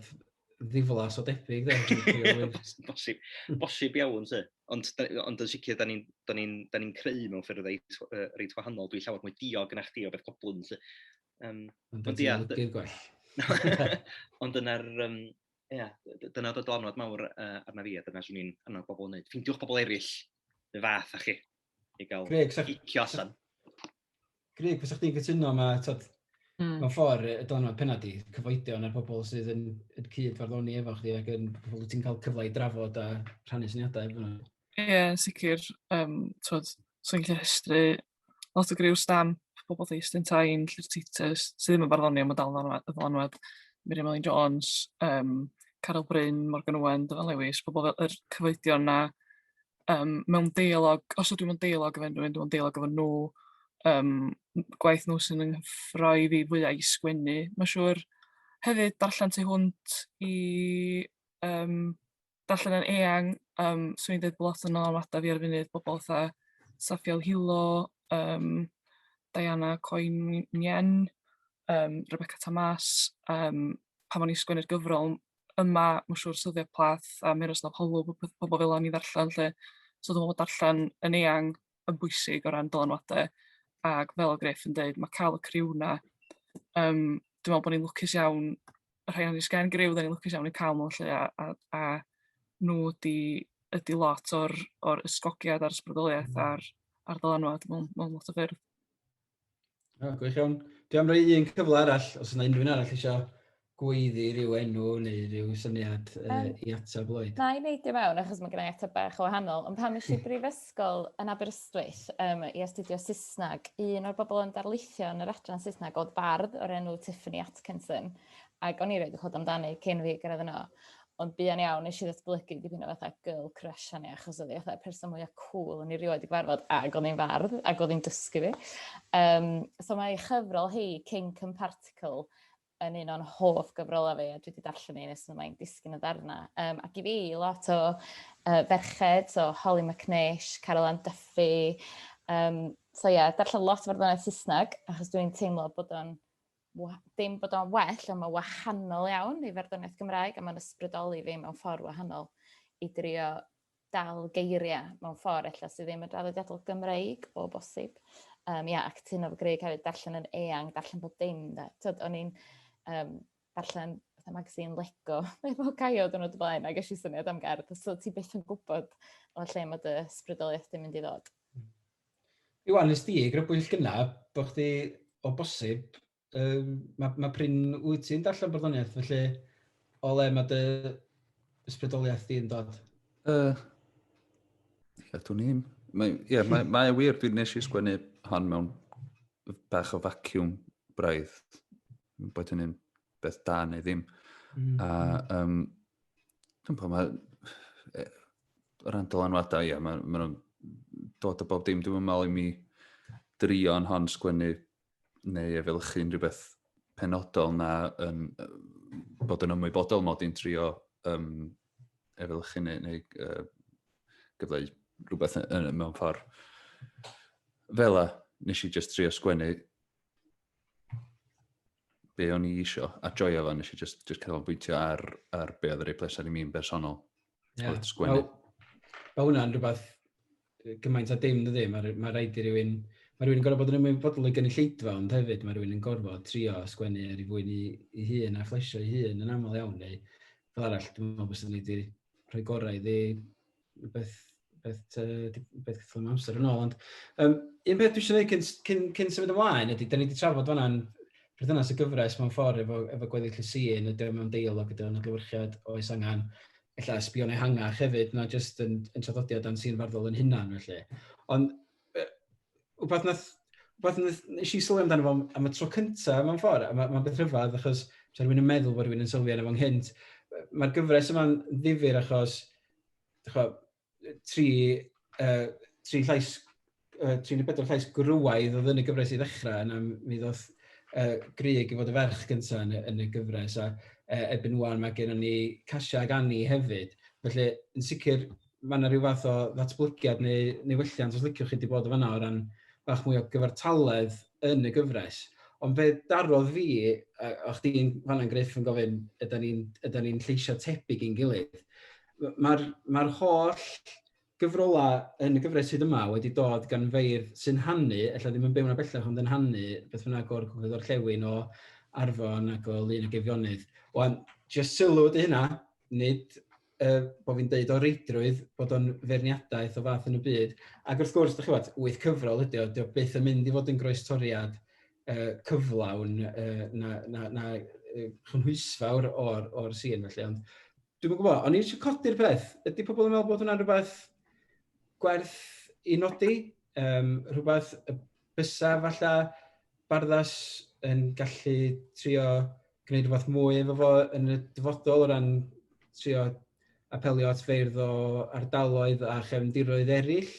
ddiflas o debyg, Bosib iawn, lle. Ond yn sicr, da ni'n creu mewn ffyrdd reit wahanol. Dwi'n llawer mwy diog yna chdi o beth goblin, lle. Ond dyna'r gwell. Ond dyna dod onwad mawr arna fi, a dyna swn i'n annog bobl yn neud. Ffindiwch bobl eraill, y fath a chi, i gael gicio allan. Grug, fes chdi'n cytuno yma, mewn ffordd, y dylanwad penna di, cyfoedion ar bobl sydd yn cyd-farddoni efo chdi ac yn bobl ti'n cael cyfle i drafod a rhannu syniadau efo nhw. Ie, sicr. So'n gallu rhestru lot o griw stamp bobol ddeist yn tain, Llŷr Titus, sydd ddim yn barddoniaeth, mae dal yn ddylanwad, Miriam Elin Jones, Carol Bryn, Morgan Owen, Tonfedd Lewis, bobol fel yr cyfoedion na mewn deilog, os ydw i'n deilog efo unrhyw un, dwi'n deilog efo nhw, gwaith nhw sy'n ynghyffroi fi fwyaf i sgwennu. Mae'n siŵr hefyd darllen tu hwnt i darllen yn eang, swn i'n dweud lot yn olwadau fi ar y funud, bobl fatha Saffiel Hilo, Diana Coen-Mien, Rebecca Thomas, pan o'n i'n sgwennu'r gyfrol yma, mae'n siŵr Sylvia Plath a Miroslav Holw, bobl fel o'n i ddarllen lle. So dwi'n meddwl darllen yn eang yn bwysig o ran dylanwadau. Ac fel o Griff yn dweud, mae cael y criw na, dwi'n meddwl bod ni'n lwcus iawn, rhai o'n i sgen griw, da ni'n lwcus iawn i cael nhw lle, a nhw ydi lot o'r ysgogiad a'r ysbrydoliaeth a'r dylanwad mewn lot o ffyrdd. Gwych iawn. Dwi am roi un cyfle arall, os yna unrhyw un arall eisiau gweiddi rhyw enw neu rhyw syniad i atab Lloyd. Na i neud i mewn, achos mae gen i atab bach o wahanol, ond pan eisiau brifysgol yn Aberystwyth i astudio Saesneg, un o'r bobl yn darlithio yn yr adran Saesneg oedd bardd o'r enw Tiffany Atkinson, ac o'n i roed y chod amdani cyn fi gyrraedd yno, ond buan iawn nes i ddatblygu dipyn o fatha girl crush ani, achos oedd i fatha person mwyaf cool yn i rioed i gyfarfod, ac oedd hi'n fardd, ac oedd hi'n dysgu fi. So mae chyfrol hi, Kink and Particle, yn un o'n hoff gyfrolau fi, a dwi wedi darllen ni nes mae'n disgyn y ddarna. Ac i fi, lot o ferched, so Holly McNeish, Carol Ann Duffy. So ie, darllen lot o farddoniaeth Saesneg, achos dwi'n teimlo bod o'n, dim bod o'n well, ond mae'n wahanol iawn i farddoniaeth Gymraeg, a mae'n ysbrydoli fi mewn ffordd wahanol i drio dal geiriau mewn ffordd ella sydd ddim yn draddodiadol Gymraeg o bosib. Ac tyn o'r Greg hefyd darllen yn eang, darllen bod dim. O'n i'n darllen magazine Lego efo Caio dwrnod o blaen, a ges i syniad am gerdd, so ti byth yn gwybod o lle mae dy ysbrydoliaeth ddim mynd i ddod. Iwan, nes di grybwyll gynna, bod chdi o bosib, mae pryn wyt ti'n darllen barddoniaeth, felly o le mae dy ysbrydoliaeth di'n dod? Dwi'n nim. Mae wir, dwi'n nes i sgwennu hon mewn bach o vacuum braidd. Bod hynny'n beth da neu ddim. Dwi'n bod, o ran dylanwadau, mae nhw'n dod o bob dim. Dwi'n meddwl i mi drio'n hon sgwennu neu efelychu'n rhywbeth penodol na bod yn ymwybodol mod i'n trio efelychu neu gyfleu rhywbeth mewn ffordd. Fela, nes i just trio sgwennu be o'n i isio, a joio fo, nes i just canolbwyntio ar be oedd yr ei pleser i mi'n bersonol. Sgwennu. Mae hwnna'n rhywbeth gymaint a dim dydi, mae rhaid i rywun, mae rhywun yn gorfod bod yn ymwybodol i gynulleidfa, ond hefyd mae rhywun yn gorfod trio sgwennu ar ei fwyn i hun a flesio i hun yn aml iawn, neu fel arall, dwi'n meddwl bod ni wedi rhoi gorau i beth cyfflym amser yn ôl. Ond un peth dwi eisiau gwneud cyn symud ymlaen ydy, da ni wedi trafod fanna'n perthynas y gyfres mewn ffordd efo gweddill y sîn, ydy mewn deilog, ydy o'n adlewyrchiad oes angen ella sbio neu hangach hefyd, na jyst yn traddodiad dan sîn farddol yn hunan felly. Ond wbeth nes i sylwi amdano fo am y tro cyntaf mewn ffordd, a mae'n beth rhyfedd achos sa rhywun yn meddwl bod rhywun yn sylwi arno fo'n hynt. Mae'r gyfres yma'n ddifyr achos tri neu bedwar llais grwaidd oedd yn y gyfres i ddechrau, yna mi ddoth Grug i fod y ferch gyntaf yn y gyfres, a erbyn wan mae gen ni Casia ag Annie hefyd. Felly, yn sicr, mae yna rhyw fath o ddatblygiad neu welliant os liciwch chi wedi bod o fanna o ran bach mwy o gyfartaledd yn y gyfres. Ond fe darodd fi, o chdi'n fanna'n Griff yn gofyn, ydyn ni'n lleisio tebyg i'n gilydd. Mae'r holl gyfrolau yn y gyfres sydd yma wedi dod gan feirdd sy'n hannu, ella ddim yn byw na bellach ond yn hannu, beth bynnag o'r Gorllewin o Arfon ac o Lŷn y Gefionydd. Wan, jyst sylw ydy hynna, nid bod fi'n deud o reidrwydd bod o'n ferniadaeth o fath yn y byd. Ac wrth gwrs, ydych chi'n 8 cyfrol ydy o byth yn mynd i fod yn groestoriad cyflawn na chynhwysfawr o'r sîn felly. Ond dwi'n gwybod, o'n i eisiau codi'r peth. Ydy pobl yn meddwl bod hwnna'n rhywbeth gwerth i nodi? Rhywbeth bysa falle barddas yn gallu trio gwneud rhywbeth mwy efo fo yn y dyfodol o ran trio apelio at feirdd o ardaloedd a chefndiroedd eraill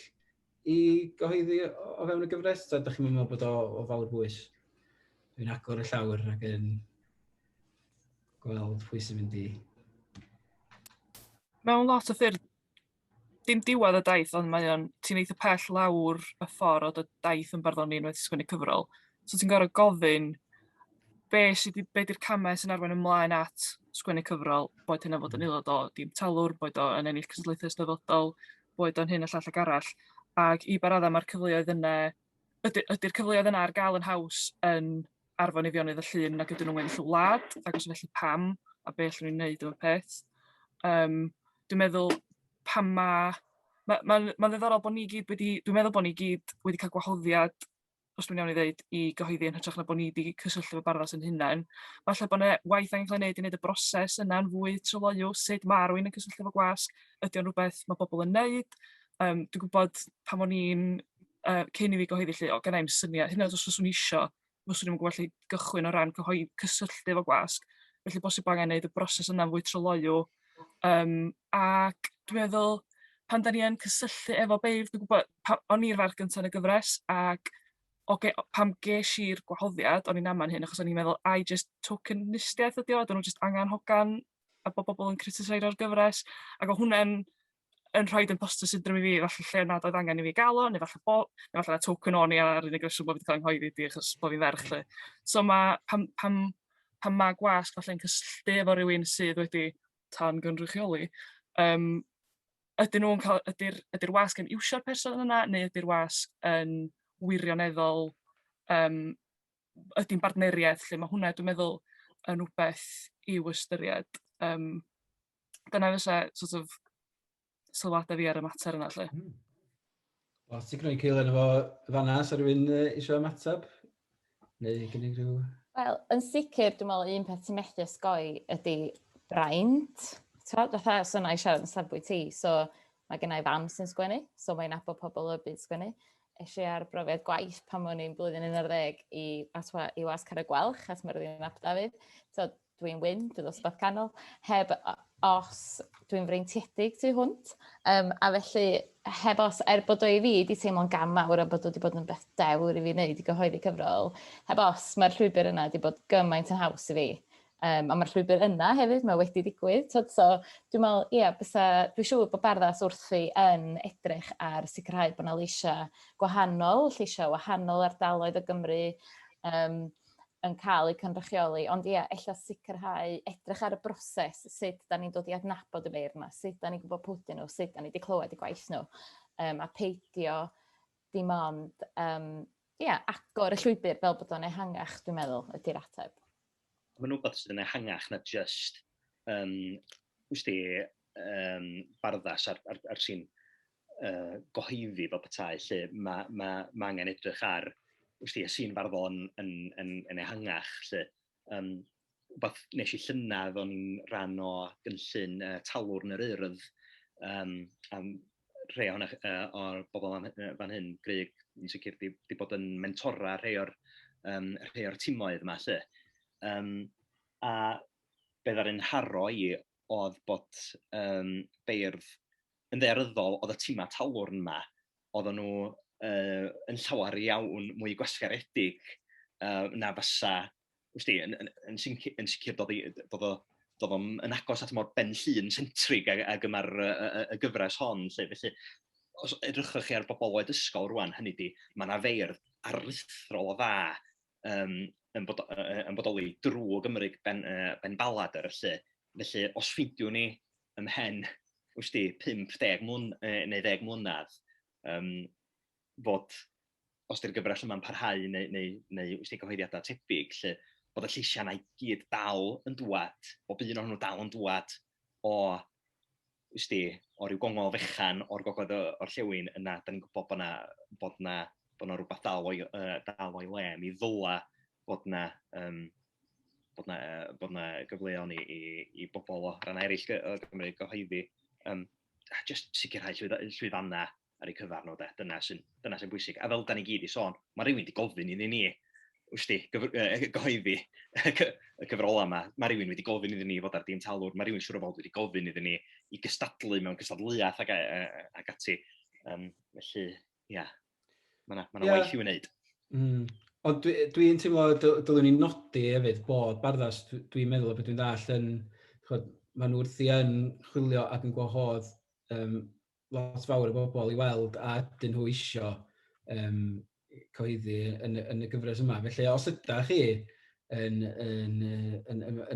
i gyhoeddi o fewn y gyfres? Ta ydych chi'n meddwl bod o fawr bwys? Dwi'n agor y llawr ac yn gweld pwy sy'n mynd i... Mewn lot o ffyrdd, dim diwedd y daith, ond ti'n eitha pell lawr y ffordd o y daith yn barddoni yn wedi sgwennu cyfrol. So ti'n gorfod gofyn be di'r camau sy'n arwain ymlaen at sgwennu cyfrol, boed hynna fod yn aelod o dim talwr, boed o yn ennill cystadlaethau ystafodol, boed o'n hyn a llall ag arall. Ac i baradda mae'r cyfleoedd yna, ydy'r cyfleoedd yna ar gael yn haws yn arfon i fionydd y llun ac ydyn nhw'n weddill y wlad, ac os felly pam a be allwn ni'n neud o'r peth. Dwi'n meddwl pam mae'n ddiddorol bod ni gyd wedi cael gwahoddiad, os dwi'n iawn i ddeud, i gyhoeddi yn hytrach na bod ni wedi cysylltu efo barddas yn hunain. Falle bod yna waith angen cael ei wneud i wneud y broses yna'n fwy tryloyw, sut mae rhywun yn cysylltu efo gwas, ydy o'n rhywbeth mae bobl yn neud. Dwi'n gwybod pam o'n i'n cyn i fi gyhoeddi lle, o gennau'n syniad, hynny os fyswn i isio, fyswn i'n gwybod lle gychwyn o ran cysylltu efo gwasg, felly bosib angen wneud y broses yna'n fwy tryloyw. Ac dwi'n meddwl, pan da ni yn cysylltu efo Beirdd, dwi'n gwybod, o'n i'r ferch gyntaf yn y gyfres, ac pam ges i'r gwahoddiad, o'n i'n aman hyn, achos o'n i'n meddwl, just tokenistiaeth ydi o, dyn nhw just angen hogan a bod bobl yn critiseir o'r gyfres, ac o hwnna'n rhaid yn poster syndrom i fi, falle lle nad oedd angen i fi gael o, neu falle na token o'n i ar unig reswm bod fi'n cael ynghoeddi di, achos bod fi'n ferch lle. So pam mae gwasg falle'n cysylltu efo rhywun sydd wedi tan gynrychioli, ydy'r wasg yn iwsio'r person yna, neu ydy'r wasg yn wirioneddol, ydy'n bardneriaeth, lle mae hwnna, dwi'n meddwl, yn rhywbeth i'w ystyried. Dyna fysa sort of sylwadau fi ar y mater yna, lle. Os ti'n gwneud Caeley efo fanna, sa rhywun eisiau ymateb? Neu gynnig rhyw... Wel, yn sicr, dwi'n meddwl un peth ti'n methu osgoi ydy braint. Fatha sy'n ei siarad yn safbwynt ti, so mae gennau fam sy'n sgwennu, so mae'n nabod pobl y byd sgwennu. Eisiau ar brofiad gwaith pan o'n i'n blwyddyn 11 i wasg ar y gwelch, as mae'r ddyn Ap Dafydd. So, dwi'n wyn, dwi'n dosbarth canol, heb os dwi'n freintiedig tu hwnt. A felly, heb os, bod o i fi wedi teimlo'n gam mawr a bod o wedi bod yn beth dewr i fi wneud i gyhoeddi cyfrol, heb os mae'r llwybr yna wedi bod gymaint yn haws i fi. A mae'r llwybr yna hefyd, mae wedi digwydd. So, dwi'n meddwl, dwi'n siŵr bod barddas wrthi yn edrych ar sicrhau bod yna lleisiau gwahanol ardaloedd o Gymru yn cael eu cynrychioli. Ond ella sicrhau, edrych ar y broses, sut da ni'n dod i adnabod y beirdd yma, sut da ni'n gwybod pwdyn nhw, sut da ni wedi clywed y gwaith nhw, a peidio dim ond agor y llwybr fel bod o'n ehangach, dwi'n meddwl, ydy'r ateb. Mae'n rhywbeth sydd yn ehangach na just barddas ar sy'n gyhoeddi fel petai, lle mae angen edrych ar y sy'n farddon yn ehangach. Rhywbeth nes i llynedd o'n i'n rhan o gynllun talwr yn yr urdd, rhai o'r bobl fan hyn, Grug, yn sicr di bod yn mentora rhai o'r timoedd yma, lle. A beth ar yn haro i oedd bod Beirdd yn ddaearyddol oedd y tima talwr yma, oedden nhw yn llawer iawn mwy gwasgaredig na fysa, yn sicr doedd o'n agos at mor ben llun sentrig ag yma'r y gyfres hon. Felly, os edrychwch chi ar bobol oed ysgol rwan, hynny di, mae yna feirdd aruthrol o dda yn bodoli drwy Gymru ben balad ar y lle. Felly, os ffidiwn ni ymhen 5-10 neu 10 mlynedd, fod, os di'r gyfres yma'n parhau neu gyhoeddiadau tebyg, lle bod y lleisiau yna i gyd dal yn dŵad, bob un o'n nhw dal yn dŵad o ryw gongol fechan o'r gogledd o'r llewyn, yna da ni'n gwybod bod na rhywbeth dal o'i le, mi ddyla bod na gyfleon i bobl o ran eraill o Gymru gyhoeddi. Just sicrhau llwyfanna ar eu cyfar nhw, dyna sy'n bwysig. A fel da ni gyd i sôn, mae rhywun wedi gofyn iddyn ni gyhoeddi y cyfrol yma. Mae rhywun wedi gofyn iddyn ni fod ar dîm talwr, mae rhywun siwr o fod wedi gofyn iddyn ni i gystadlu mewn gystadleuaeth ag ati. Felly, ia, mae yna waith i'w wneud. Ond dwi'n teimlo dylwn ni nodi hefyd bod barddas, dwi'n meddwl bod dwi'n dall maen nhw wrthi yn chwilio ac yn gwahodd lot fawr o bobl i weld a dyn nhw isio cyhoeddi yn y gyfres yma. Felly os ydych chi yn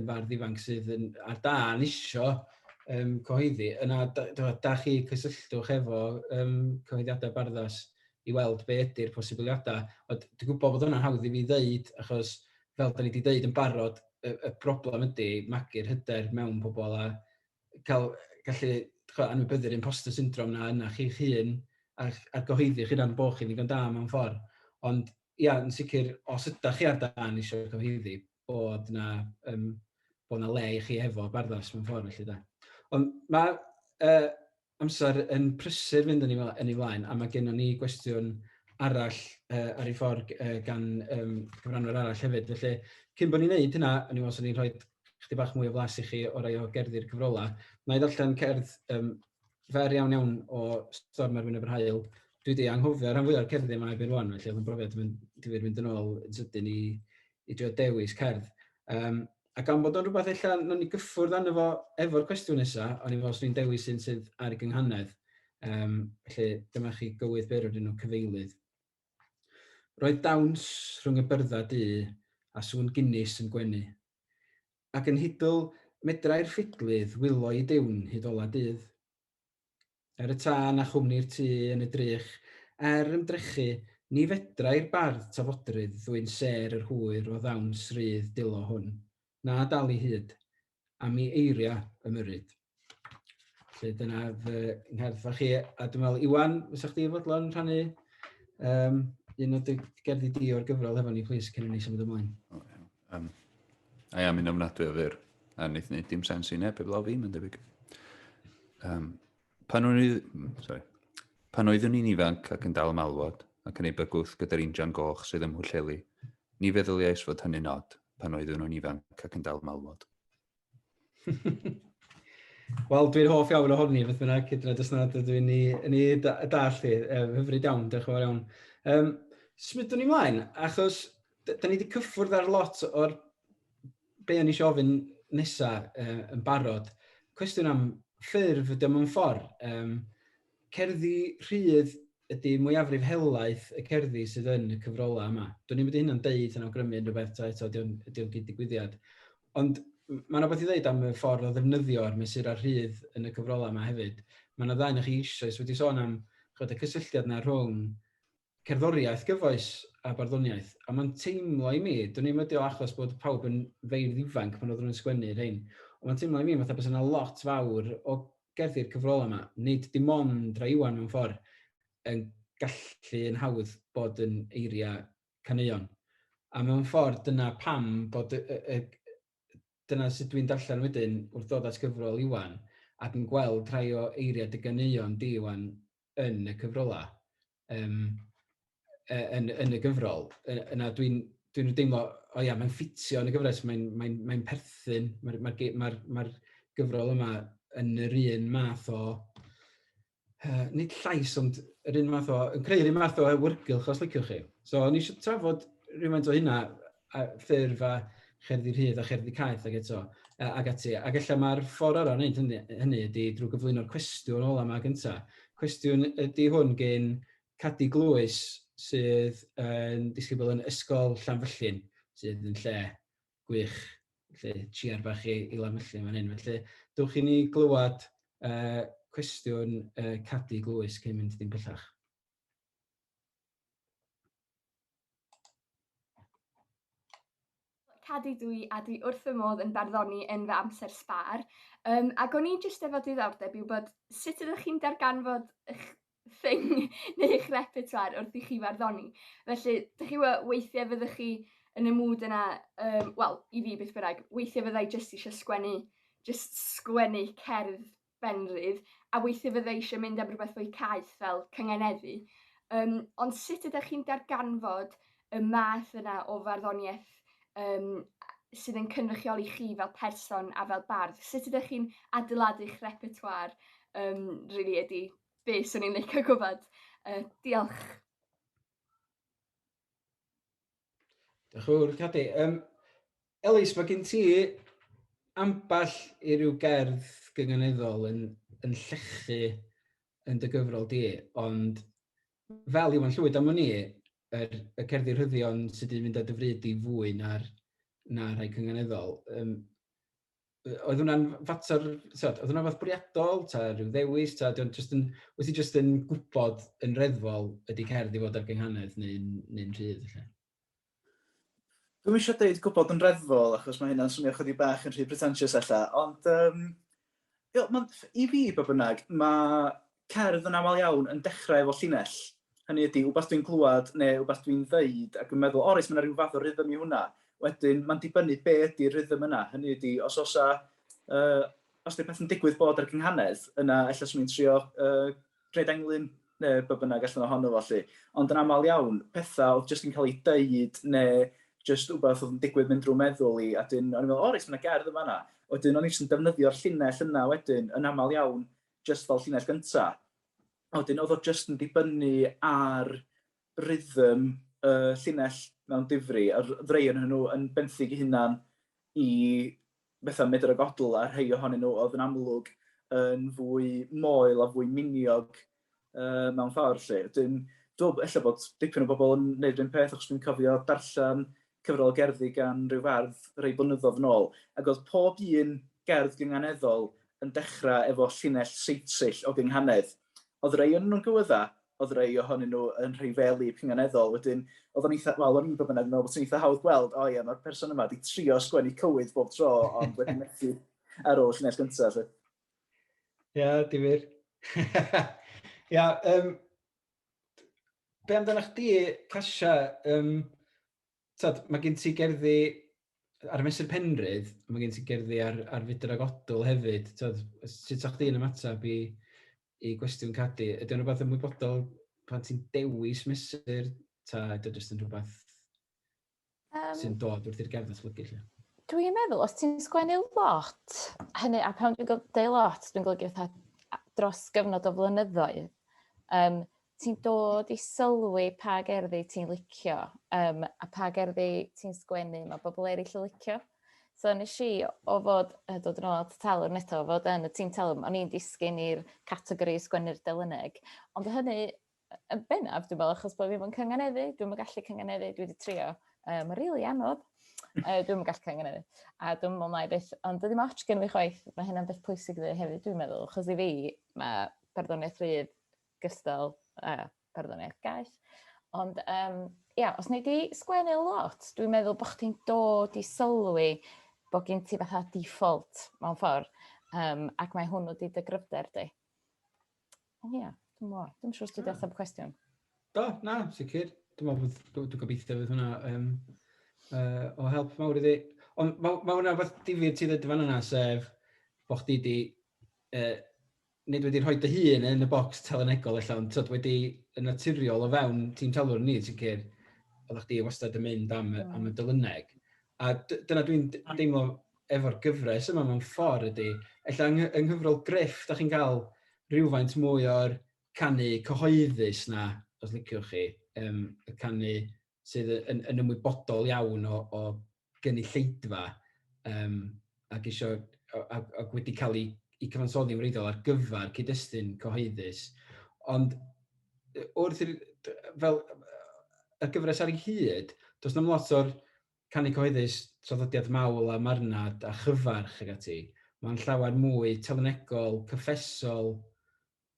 fardd ifanc sydd ar dan isio cyhoeddi, yna da chi cysylltwch efo cyhoeddiadau barddas i weld be ydy'r posibiliadau. Dwi'n gwybod bod hwnna'n hawdd i fi ddeud, achos fel da ni wedi dweud yn barod, y broblem ydy magu'r hyder mewn pobl a gallu anwybyddu'r imposter syndrome yna chi'ch hun a'r gyhoeddi chi dan bod chi'n ddigon da mewn ffordd. Ond ia, yn sicr, os ydych chi ar dan eisiau cyhoeddi, bod na le i chi efo barddas mewn ffordd felly da. Ond mae amser yn prysur fynd yn ei flaen, a mae gennym ni gwestiwn arall ar ei ffordd gan gyfrannwyr arall hefyd. Felly, cyn bod ni'n neud hynna, o'n i'n meddwl ni'n rhoi chydig bach mwy o flas i chi o rai o gerddi'r cyfrola. Na i ddarllen cerdd fer iawn o Storm ar Wyneb yr Haul. Dwi wedi anghofio rhan fwyaf o'r cerddi yma erbyn rwan, felly oedd yn brofiad difyr mynd yn ôl yn sydyn i drio dewis cerdd. A gan bod o'n rhywbeth eich nhw'n ni gyffwrdd arno fo efo'r cwestiwn nesaf, o'n i'n meddwl ni'n dewis un sydd ar ei gynghanedd. Felly, dyma chi gywydd byr o'r nhw cyfeilydd. Roedd dawns rhwng y byrddau du a sŵn Guinness yn gwenu. Ac yn hidl medrai'r ffidlydd wylo i diwn hyd ola dydd. Y tân a chwmni'r tŷ yn y drych, ymdrechu, ni fedrai'r bardd tafodrydd ddwy'n ser yr hwyr o ddawns rydd dilo hwn. Na dal i hyd, a mi eiria ymyrryd. Felly dyna fy ngherdd chi, a dwi'n meddwl, Iwan, fysa chdi fodlon rhannu un o dy gerddi di o'r gyfrol efo ni, plis, cyn i ni symud ymlaen. A ia, mi'n ofnadwy o fyr, a wneud ni dim sens i neb eblaw fi, mae'n debyg. Pan oeddwn ni'n ifanc ac yn dal malwod, ac yn ei bygwth gyda'r injan goch sydd ym Mhwllheli, ni feddyliais fod hynny'n od pan oeddwn nhw'n ifanc ac yn dal malwod. Wel, dwi'n hoff iawn o honni, beth bynnag, hyd yn oed ysnad dwi'n ni dall chi, hyfryd iawn, diolch yn fawr iawn. Smydwn ni mlaen, achos da ni wedi cyffwrdd ar lot o'r be o'n i eisiau ofyn nesaf yn barod. Cwestiwn am ffurf ydy mewn ffordd. Cerddi rhydd ydy mwyafrif helaeth y cerddi sydd yn y cyfrolau yma. Dwi'n wedi hynna'n deud yn awgrymu yn rhywbeth eto, ydy'n gyd-digwyddiad. Ond mae'n rhywbeth i ddeud am y ffordd o ddefnyddio'r mesur ar rhydd yn y cyfrolau yma hefyd. Mae'n ddau na chi eisoes wedi sôn am y cysylltiad yna rhwng cerddoriaeth gyfoes a barddoniaeth. A mae'n teimlo i mi, dwi'n ei meddwl achos bod pawb yn feirdd ifanc pan oedden nhw'n sgwennu'r hyn, ond mae'n teimlo i mi fatha bys yna lot fawr o gerddi'r cyfrol yma, nid dim ond rhai Iwan mewn ffordd, yn gallu yn hawdd bod yn eiriau caneuon. A mewn ffordd dyna pam bod dyna sut dwi'n darllen wedyn wrth ddod at gyfrol Iwan ac yn gweld rhai o eiriau digoneuon di Iwan yn y cyfrolau. Yn y gyfrol. Yna dwi'n deimlo, o ia, mae'n ffitio yn y gyfres, mae'n perthyn, mae'r gyfrol yma yn yr un math o, nid llais, ond yr un math o, yn creu'r un math o awyrgylch os liciwch chi. So, ni eisiau trafod rhywfaint o hynna, ffurf a cherddi rhydd a cherddi caeth ag eto, ag ati. Ac ella mae'r ffordd o'r wneud hynny ydy drwy gyflwyno'r cwestiwn ola yma gyntaf. Cwestiwn ydy hwn gen Cadi Glwys, sydd yn disgybl yn Ysgol Llanfyllin, sydd yn lle gwych, lle cheer bach i Llanfyllin fan hyn. Felly, dywch i ni glywed cwestiwn Cadi Glwys cyn mynd dim bellach. Cadi dwi a dwi wrth fy modd yn barddoni yn fy amser sbar. Ac o'n i jyst efo diddordeb yw bod sut ydych chi'n darganfod eich thing neu eich repertoire wrth i chi farddoni. Felly, dych chi weithiau fyddwch chi yn y mood yna, wel, i fi beth bynnag, weithiau fyddai jyst eisiau sgwennu cerdd benrydd, a weithiau fyddai eisiau mynd am rhywbeth fwy caeth fel cyngeneddu. Ond sut ydych chi'n darganfod y math yna o farddoniaeth sydd yn cynrychioli chi fel person a fel bardd? Sut ydych chi'n adeiladu'ch repertoire? Really ydi beth swn i'n licio gwybod. Diolch. Diolch yn fawr, Cadi. Elis, mae gen ti amball i ryw gerdd gynganyddol yn llechu yn dy gyfrol di, ond fel Iwan Llwyd am ni, y cerddi rhyddion sydd wedi mynd â dy fryd i fwy na'r rhai cynganyddol. Oedd hwnna'n fater, oedd hwnna'n fath bwriadol, ta rhyw ddewis, ta wyt ti jyst yn gwybod yn reddfol ydy cerdd i fod ar gynghanedd neu'n rhydd? Dwi'n eisiau dweud gwybod yn reddfol, achos mae hynna'n swnio chydig bach yn rhy pretentious ella, ond i fi, bo bynnag, mae cerdd yn aml iawn yn dechrau efo llinell. Hynny ydy, wbeth dwi'n glwad neu wbeth dwi'n ddeud, ac yn meddwl, oes, mae yna rhyw fath o rhythm i hwnna. Wedyn, mae'n dibynnu be ydy'r rhythm yna. Hynny ydy, os ydy beth yn digwydd bod ar gynghanedd, yna ella swn i'n trio gwneud englyn neu bo bynnag allan ohono fo lly. Ond yn aml iawn, pethau oedd jyst yn cael ei deud neu jyst wbeth oedd yn digwydd mynd drwy meddwl i, a dyn, o'n i'n meddwl, oes, mae'n gerdd yma yna. Wedyn, o'n i'n defnyddio'r llinell yna wedyn, yn aml iawn, jyst fel llinell gyntaf. Wedyn, oedd o jyst yn dibynnu ar rhythm llinell mewn difri, a rhai yn nhw yn benthyg eu hunan i bethau medr a godl, a rhai ohonyn nhw oedd yn amlwg yn fwy moel a fwy miniog mewn ffordd lle. Wedyn, dwi'n ella bod dipyn o bobl yn gwneud rhywun peth, achos dwi'n cofio darllen cyfrol gerddi gan ryw fardd rhai blynyddoedd yn ôl, ac oedd pob un gerdd gynghaneddol yn dechrau efo llinell seitsill o gynghanedd. Oedd rhai yn nhw'n gywydda, oedd rhai ohonyn nhw yn rhai feli gynghaneddol. Wedyn, oedd o'n eitha, wel, o'n i'n bod bynnag meddwl bod yn eitha hawdd gweld, o ie, mae'r person yma wedi trio sgwennu cywydd bob tro, ond wedi methu ar ôl llinell gyntaf. Ia, difyr. Ia, be amdano chdi, Casia, mae gen ti gerddi ar y mesur penrydd, mae gen ti gerddi ar fydr a godl hefyd. Sut o'ch di'n ymateb i gwestiwn Cadi? Ydy o'n rhywbeth ymwybodol pan ti'n dewis mesur, ta ydy o'n jyst yn rhywbeth sy'n dod wrth i'r gerdd esblygu lle? Dwi'n meddwl, os ti'n sgwennu lot, hynny, a pan dwi'n dweud lot, dwi'n golygu fatha dros gyfnod o flynyddoedd, ti'n dod i sylwi pa gerddi ti'n licio, a pa gerddi ti'n sgwennu mae bobl eraill yn licio. So nes i o fod, dod yn ôl at talwr neto, fod yn y tîm talwr, o'n i'n disgyn i'r categori sgwennu'r delyneg. Ond hynny yn bennaf, dwi'n meddwl, achos bod fi'n mynd cynganeddu, dwi'n mynd gallu cynganeddu, dwi wedi trio. Mae'n rili anodd, dwi'n mynd gallu cynganeddu. A dwi'n meddwl mai beth, ond dydy match gen fi chwaith, mae hynna'n beth pwysig hefyd, dwi'n meddwl, achos i fi, mae barddoniaeth rhydd gystal barddoniaeth gaeth. Ond, ia, os wneud i sgwennu lot, dwi'n meddwl bod chdi'n dod i sylwi bod gen ti fatha default mewn ffordd, ac mae hwnnw di dy gryfder di. Ia, dwi'n siŵr os dwi wedi ateb y cwestiwn. Do, na, sicr. Dwi'n gobeithio fydd hwnna o help mawr iddi. Ond mae hwnna fath difyr ti ddweud fan yna, sef bod chdi wedi nid wedi rhoi dy hun yn y bocs telenegol ella, ond wedi yn naturiol o fewn tîm talwr ni, sicr, oeddech chdi wastad yn mynd am y delyneg. A dyna dwi'n deimlo efo'r gyfres yma mewn ffordd ydy, ella yng nghyfrol Griff, da chi'n cael rhywfaint mwy o'r canu cyhoeddus na, os liciwch chi, y canu sydd yn ymwybodol iawn o gynulleidfa, ac wedi cael ei cyfansoddi'n wreiddiol ar gyfer cyd-destun cyhoeddus. Ond wrth fel y gyfres ar ei hyd, does na lot o'r canu cyhoeddus, traddodiad mawl a marnad a chyfarch ag ati. Mae'n llawer mwy telenegol, cyffesol,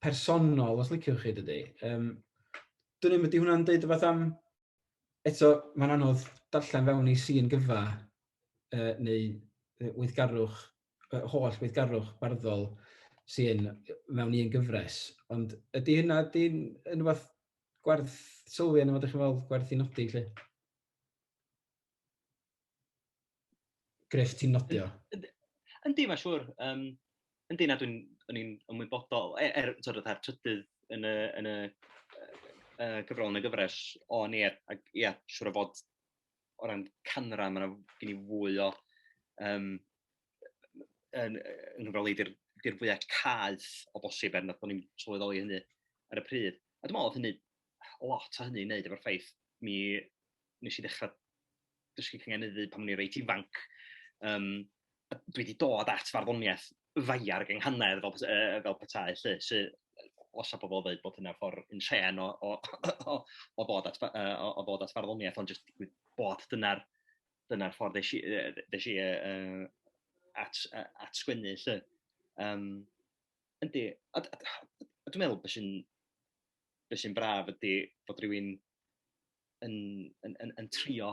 personol, os liciwch chi dydy. Dwi'n ddim wedi hwnna'n dweud rhywbeth am, eto, mae'n anodd darllen fewn i sîn gyfa, neu weithgarwch, holl weithgarwch barddol sy'n mewn un gyfres. Ond ydy hynna yn rhywbeth gwerth sylwi yn ymwneud â chi fel gwerth i nodi, lle? Griff, ti'n nodio? Yndi, mae'n siŵr. Yndi na, o'n i'n ymwybodol, trydydd yn y gyfrol yn y gyfres o ni, ac ia, siwr o fod o ran canran, mae gen i fwy o yn nghyfrol i di'r fwyaf caeth o bosib er nad bod ni'n sylweddoli hynny ar y pryd. A dwi'n meddwl oedd hynny, lot o hynny i wneud efo'r ffaith nes i ddechrau dysgu cyngenyddu pan o'n i reit ifanc. Dwi wedi dod at farddoniaeth faiar yng Nghanedd fel petai, sydd os a bobl dweud bod hynna'r ffordd yn sen o bod at farddoniaeth, ond jyst bod dyna'r ffordd des i at sgwennu. Yndi, a dwi'n meddwl beth sy'n braf ydy bod rhywun yn trio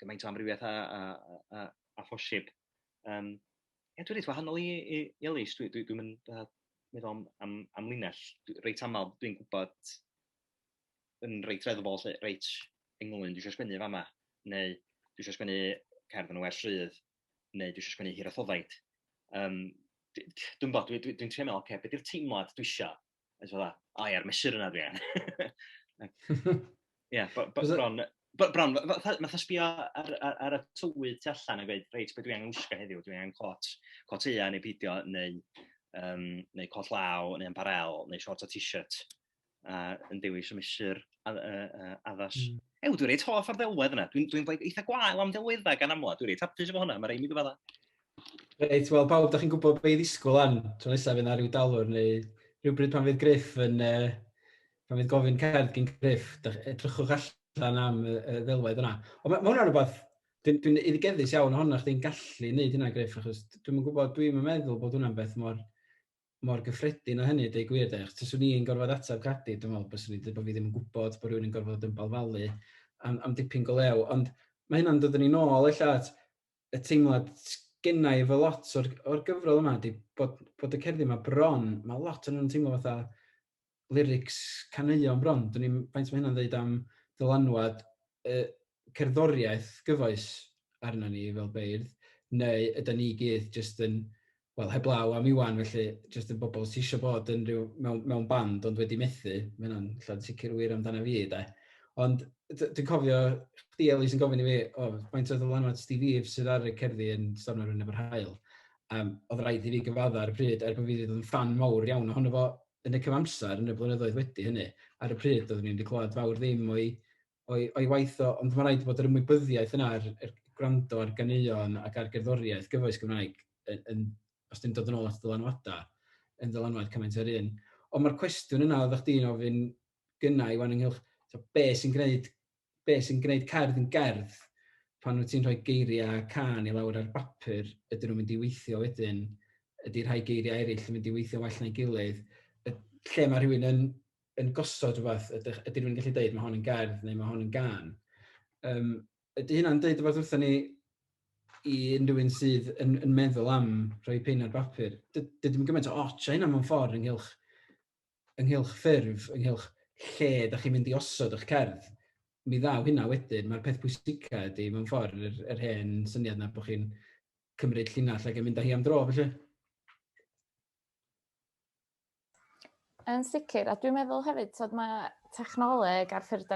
gymaint o amrywiaeth a phosib. Dwi'n reit wahanol i Elis, dwi'n meddwl am linell. Reit aml, dwi'n gwybod yn reit reddfol, reit englyn, dwi eisiau sgwennu fama, neu dwi eisiau sgwennu cerdd yn wers rydd, neu dwi eisiau sgwennu hirathoddaid. Dwi'n trio meddwl, beth yw'r teimlad dwi eisiau? Ar mesur yna dwi an. Ie, bron, math o sbio ar y tywydd tu allan a gweud, reit, beth dwi angen wisgo heddiw, dwi angen cot ea neu pidio, neu cot law, neu ambarel, neu short o t-shirt, yn dewis y mesur addas. Dwi'n reit hoff ar ddelwedd yna, dwi'n eitha gwael am ddelweddau gan amla, dwi'n reit hapus efo hwnna, mae rhaid mi gyfadda. Reit, wel, pawb, da chi'n gwybod beth i ddisgwyl an, tro nesaf fydd na rhyw dalwr, neu rhywbryd pan fydd Griff yn, pan fydd gofyn cerdd gyn Griff, edrychwch allan am y ddelwedd yna. Ond mae hwnna'n rhywbeth, dwi'n iddigeddus iawn ohonno chdi'n gallu wneud hynna Griff, achos dwi'n meddwl bod hwnna'n beth mor gyffredin o hynny, deu gwir de. Taswn i'n gorfod atab Cadi, dwi'n meddwl bod fi ddim yn gwybod bod rhywun yn gorfod yn balfalu am dipyn go lew. Ond mae hynna'n dod yn ei nôl eich y teimlad gennau efo lot o'r gyfrol yma, bod y cerddi yma bron, mae lot yn teimlo fatha lyrics caneuon bron. Dwi'n ni'n faint mae hynna'n dweud am dylanwad cerddoriaeth gyfoes arna ni fel beirdd, neu ydyn ni gyd jyst yn, wel, heblaw am Iwan, felly jyst yn bobl sy'n eisiau bod yn mewn band, ond wedi methu. Mae hynna'n lladd sicr wir amdano fi, de. Ond dwi'n cofio, chdi Elis yn gofyn i fi, faint oedd dylanwad Steve Eves sydd ar y cerddi yn Storm ar Wyneb yr Haul. Oedd rhaid i fi gyfadda ar y pryd, er bod fi wedi bod yn fan mawr iawn ohono fo yn y cyfamser, yn y blynyddoedd wedi hynny. Ar y pryd, oeddwn ni'n clywed fawr ddim o'i waith o, ond mae rhaid bod yr ymwybyddiaeth yna, yr gwrando ar ganeuon ac ar gerddoriaeth gyfoes Gymraeg, os dwi'n dod yn ôl at dylanwadau, yn dylanwad cymaint ar un. Ond mae'r cwestiwn yna oeddech chdi'n ofyn gynnau Iwan ynghylch, be sy'n gwneud cerdd yn gerdd pan wyt ti'n rhoi geiriau can i lawr ar bapur, ydyn nhw'n mynd i weithio wedyn, ydy rhai geiriau eraill yn mynd i weithio well na'i gilydd, lle mae rhywun yn gosod rhywbeth, ydy rhywun yn gallu dweud mae hon yn gerdd neu mae hon yn gan. Ydy hynna'n dweud rhywbeth wrthyn ni i unrhyw un sydd yn meddwl am rhoi pen ar bapur. Dydym gymaint o otio hynna mewn ffordd ynghylch ffurf, ynghylch lle ydych chi'n mynd i osod eich cerdd. Mi ddaw hynna wedyn, mae'r peth pwysica ydy mewn ffordd yr hen syniad na bod chi'n cymryd llinell ac yn mynd â hi am dro, felly. Yn sicr, a dwi'n meddwl hefyd, mae technoleg a'r ffyrdd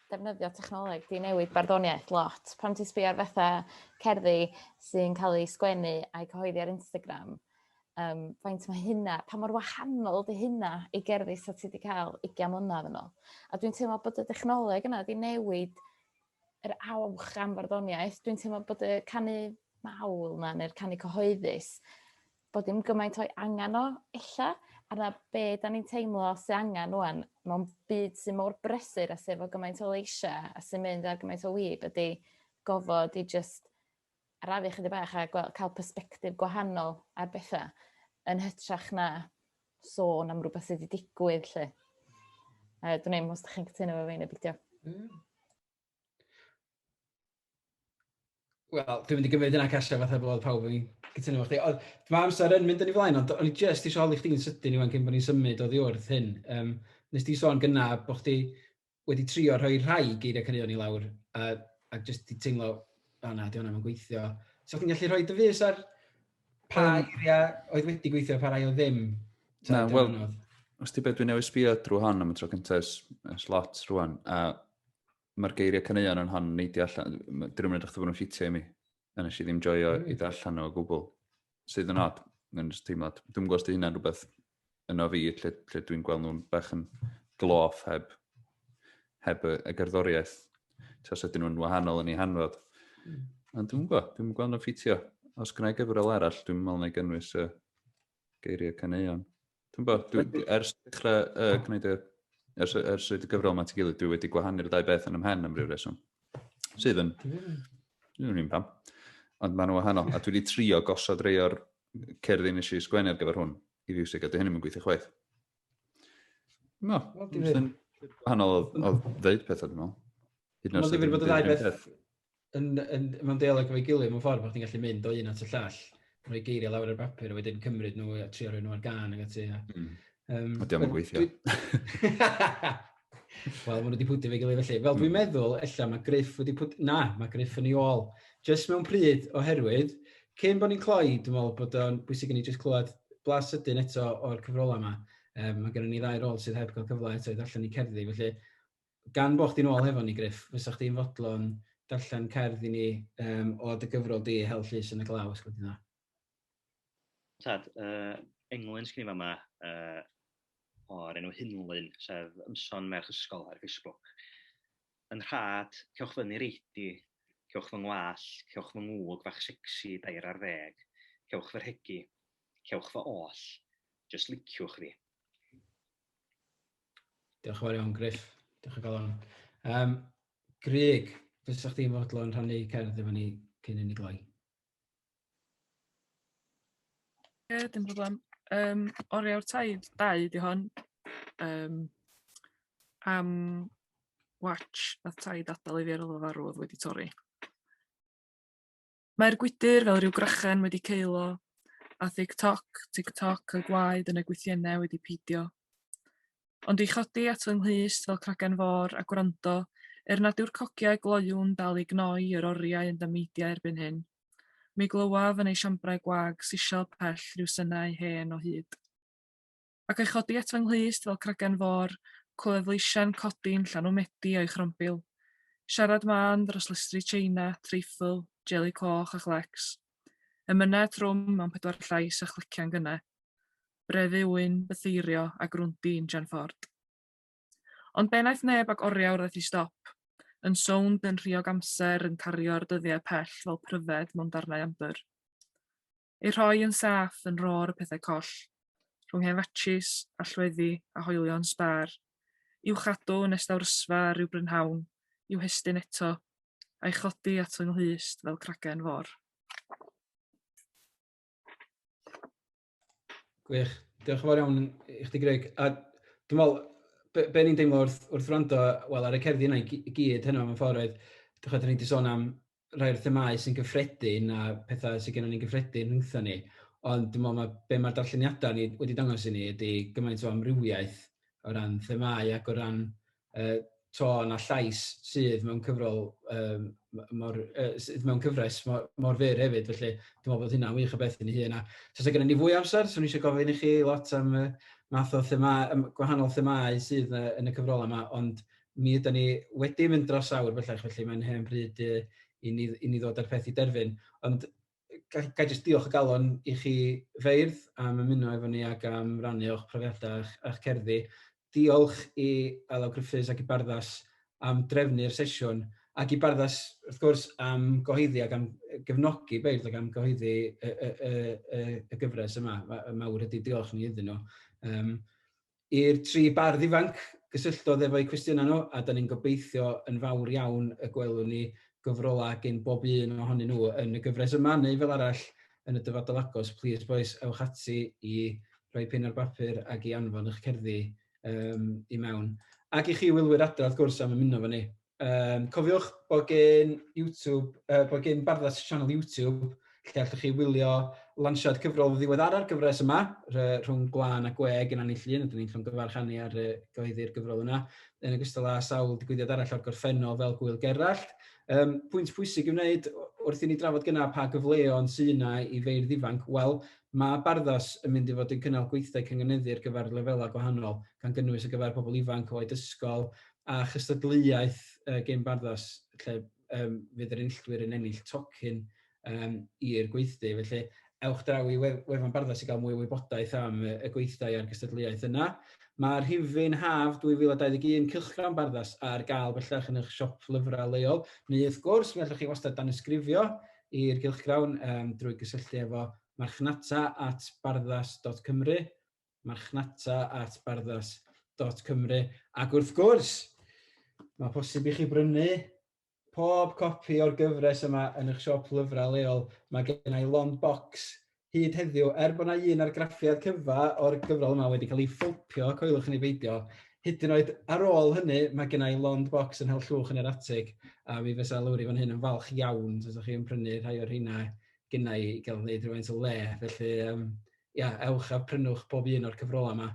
defnyddio technoleg di newid barddoniaeth lot. Pam ti'n sbio ar fatha cerddi sy'n cael ei sgwennu a'i cyhoeddi ar Instagram, faint mae hynna, pa mor wahanol di hynna i gerddi sa ti wedi cael 20 mlynedd yn ôl. A dwi'n teimlo bod y technoleg yna di newid yr awch am barddoniaeth. Dwi'n teimlo bod y canu mawl yna, neu'r canu cyhoeddus, bod dim gymaint o'i angen o, ella. A na be da ni'n teimlo sy'n angen rwan, mewn byd sy'n mor brysur a sy'n efo gymaint o leisiau a sy'n mynd ar gymaint o wyb, ydy gofod i just arafu chydig bach a cael persbectif gwahanol ar bethau yn hytrach na sôn am rhywbeth sydd wedi digwydd, lle. Dwi'n meddwl os ydych chi'n cytuno efo fi neu beidio. Wel, dwi'n mynd i gymryd yna Casia fatha bod pawb yn cytuno efo chdi. Mae amser yn mynd yn ei flaen, ond o'n i jyst eisiau holi chdi'n sydyn Iwan cyn bod ni'n symud oddi wrth hyn. Nes ti sôn gynna bod chdi wedi trio rhoi rhai geiriau caneuon i lawr a jyst di teimlo, na, di hwnna'n gweithio. So chi'n gallu rhoi dy fus ar pa eiriau oedd wedi gweithio, pa rai o ddim? Na, wel, os ti beth dwi'n newid sbio drwy hon am y tro cyntaf slot rwan, a mae'r geiriau caneuon yn hon neidio allan, dyn nhw'n edrych bod nhw'n ffitio i mi, a nes i ddim joio i ddarllen o gwbl. Sydd yn odd, yn teimlad. Dwi'n gwybod os di hynna'n rhywbeth yno fi, lle dwi'n gweld nhw'n bach yn gloff heb y gerddoriaeth. Os ydyn nhw'n wahanol yn ei hanfod. Ond dwi'n gweld nhw'n ffitio. Os gynnau gyfrol arall, dwi'n meddwl na i gynnwys y geiriau caneuon. Dwi'n gwybod, ers dechrau gwneud ers y gyfrol yma at ei gilydd, dwi wedi gwahanu'r ddau beth yn ymhen am ryw reswm. Sydd yn, dwi'n pam. Ond maen nhw wahanol. A dwi wedi trio gosod rei o'r cerddi nes i sgwennu ar gyfer hwn i fiwsig, a dwi hynny'n gweithio chwaith. Dwi'n wahanol o ddeud pethau, dwi'n meddwl. Mae'n difyr bod y ddau beth mewn deialog efo'i gilydd mewn ffordd, bod chi'n gallu mynd o un at y llall, rhoi geiriau lawr ar bapur, a wedyn cymryd nhw a trio rhoi nhw ar gan ag ati. Ydy am yn gweithio. Wel, maen nhw wedi pwtio fe gilydd felly. Fel dwi'n meddwl, ella mae Griff wedi pwtio... Na, mae Griff yn ei ôl. Just mewn pryd oherwydd, cyn bod ni'n cloi, dwi'n meddwl bod o'n bwysig i ni jyst clywed blas sydyn eto o'r cyfrolau yma. Mae gennym ni ddau rôl sydd heb cael cyfle eto i ddarllen i cerddi. Felly, gan bo chdi'n ôl hefo ni, Griff, fysa chdi'n fodlon darllen cerdd i ni o dy gyfrol di Hel Llys yn y Glaw, os gwyddi dda. Tad, englyn sgyn i fama o'r enw Hynlyn, sef ymson merch ysgol ar Facebook. Yn rhad, cewch fyny reidi, cewch fy ngwall, cewch fy ngwg fach sexy 2 ar 10, cewch fy rhegi, cewch fy oll, just liciwch fi. Diolch yn fawr iawn, Griff. Diolch yn galon. Grug, fysa chdi'n fodlon rhannu cerdd efo ni cyn i ni gloi? Dim problem. Oriawr taid 2 di hon. Am watch a taid adal i fi ar ôl farw oedd wedi torri. Mae'r gwydr fel rhyw grachen wedi ceilo, a tic-toc y gwaed yn y gwythiennau wedi peidio. Ond i chodi at fy nghlust fel cragen fôr a gwrando, nad yw'r cogiau gloiwn dal i gnoi yr oriau yn dameidiau erbyn hyn. Mi glywaf yn ei siambrau gwag sisial pell rhyw synau hen o hyd. Ac ei chodi at fy nghlust fel cragen fôr, clywed leisian codi'n llan o medi o'i chrombil. Siarad man dros listri China, treifl, jeli coch a chlecs. Ymyned trwm mewn 4 llais a chlician gynnau. Brefu wyn, bytheirio a grwndi Jan Ford. Ond benaeth neb ag oriawr ddaeth i stop, yn sownd yn rhiog amser yn cario'r dyddiau pell fel pryfed mewn darnau ambyr. Ei rhoi yn saff yn ro'r pethau coll, rhwng hefatchis, allweddi a hoelion sbar, i'w chadw nes dawr ysfa rhyw brynhawn, i'w hestyn eto, a'i chodi at fy nghlust fel cragen fôr. Gwych. Diolch yn fawr iawn i chdi, Greg. A dwi'n meddwl, be ni'n deimlo wrth wrando, wel, ar y cerddi yna i gyd heno mewn ffordd oedd, dwi'n chod, ni wedi sôn am rhai'r themau sy'n gyffredin a pethau sy'n gennym ni'n gyffredin rhwngtho ni. Ond dwi'n meddwl, be mae'r darlleniadau ni wedi dangos i ni ydy gymaint o amrywiaeth o ran themau ac o ran tôn a llais sydd mewn cyfrol, sydd mewn cyfres mor fyr hefyd. Felly, dwi'n meddwl bod hynna'n wych o beth i ni hun. So, gennym ni fwy amser, so ni eisiau gofyn i chi lot am math o gwahanol themau sydd yn y cyfrol yma, ond mi ydym ni wedi mynd dros awr bellach, felly mae'n hen bryd i ni ddod ar peth i derfyn. Ond ga jyst diolch o galon i chi feirdd am ymuno efo ni ac am rannu o'ch profiadau a'ch cerddi. Diolch i Alaw Gruffus ac i Barddas am drefnu'r sesiwn, ac i Barddas, wrth gwrs, am gyhoeddi ac am gefnogi Beirdd ac am gyhoeddi y gyfres yma. Mawr ydy diolch ni iddyn nhw. I'r 3 bardd ifanc, gysylltodd efo'u cwestiynau nhw, a da ni'n gobeithio yn fawr iawn y gwelwn ni gyfrolau gen bob un ohonyn nhw yn y gyfres yma, neu fel arall yn y dyfodol agos. Please, boys, ewch ati i rhoi pen ar bapur ac i anfon eich cerddi i mewn. Ac i chi wylwyr adra, wrth gwrs, am ymuno efo ni. Cofiwch bod gen Barddas channel YouTube, lle allwch chi wylio lansiad cyfrol ddiweddara'r gyfres yma, rhwng Gwlan a Gweg yn Llŷn, ydyn ni'n llongyfarchanu ar gyhoeddi'r gyfrol yna, yn ogystal â sawl digwyddiad arall o'r gorffennol fel Gwyl Gerallt. Pwynt pwysig i wneud wrth i ni drafod gyna pa gyfleon sy'n yna i feirdd ifanc, wel, mae barddos yn mynd i fod yn cynnal gweithdai cynganeddu ar gyfer lefelau gwahanol, gan gynnwys ar gyfer pobl ifanc oed ysgol a chystadleuaeth gen barddos, lle fydd yr enillwyr yn ennill tocyn i'r gweithdy. Felly, ewch draw i wefan barddos i gael mwy o wybodaeth am y gweithdai a'r gystadleuaeth yna. Mae'r rhifin haf 2021 cylchgrawn barddos ar gael bellach yn eich siop lyfrau leol. Neu wrth gwrs, mi allwch chi wastad danysgrifio i'r cylchgrawn drwy gysylltu efo marchnata@barddas.cymru, marchnata@barddas.cymru. Ac wrth gwrs, mae posib i chi brynu pob copi o'r gyfres yma yn eich siop lyfrau leol. Mae gennau long box hyd heddiw, bod yna un argraffiad cyfa o'r gyfrol yma wedi cael ei ffilpio, coelwch yn ei beidio. Hyd yn oed ar ôl hynny, mae gennau long box yn hel llwch yn yr atig, a mi fysa lawr i fan hyn yn falch iawn, os ydych chi'n prynu rhai o'r hynna gynnau i gael gwneud rhywfaint o le. Felly, ewch a prynwch bob un o'r cyfrolau yma.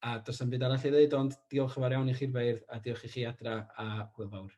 A does na'm byd arall i ddweud, ond diolch yn fawr iawn i chi'r beirdd, a diolch i chi adra, a hwyl fawr.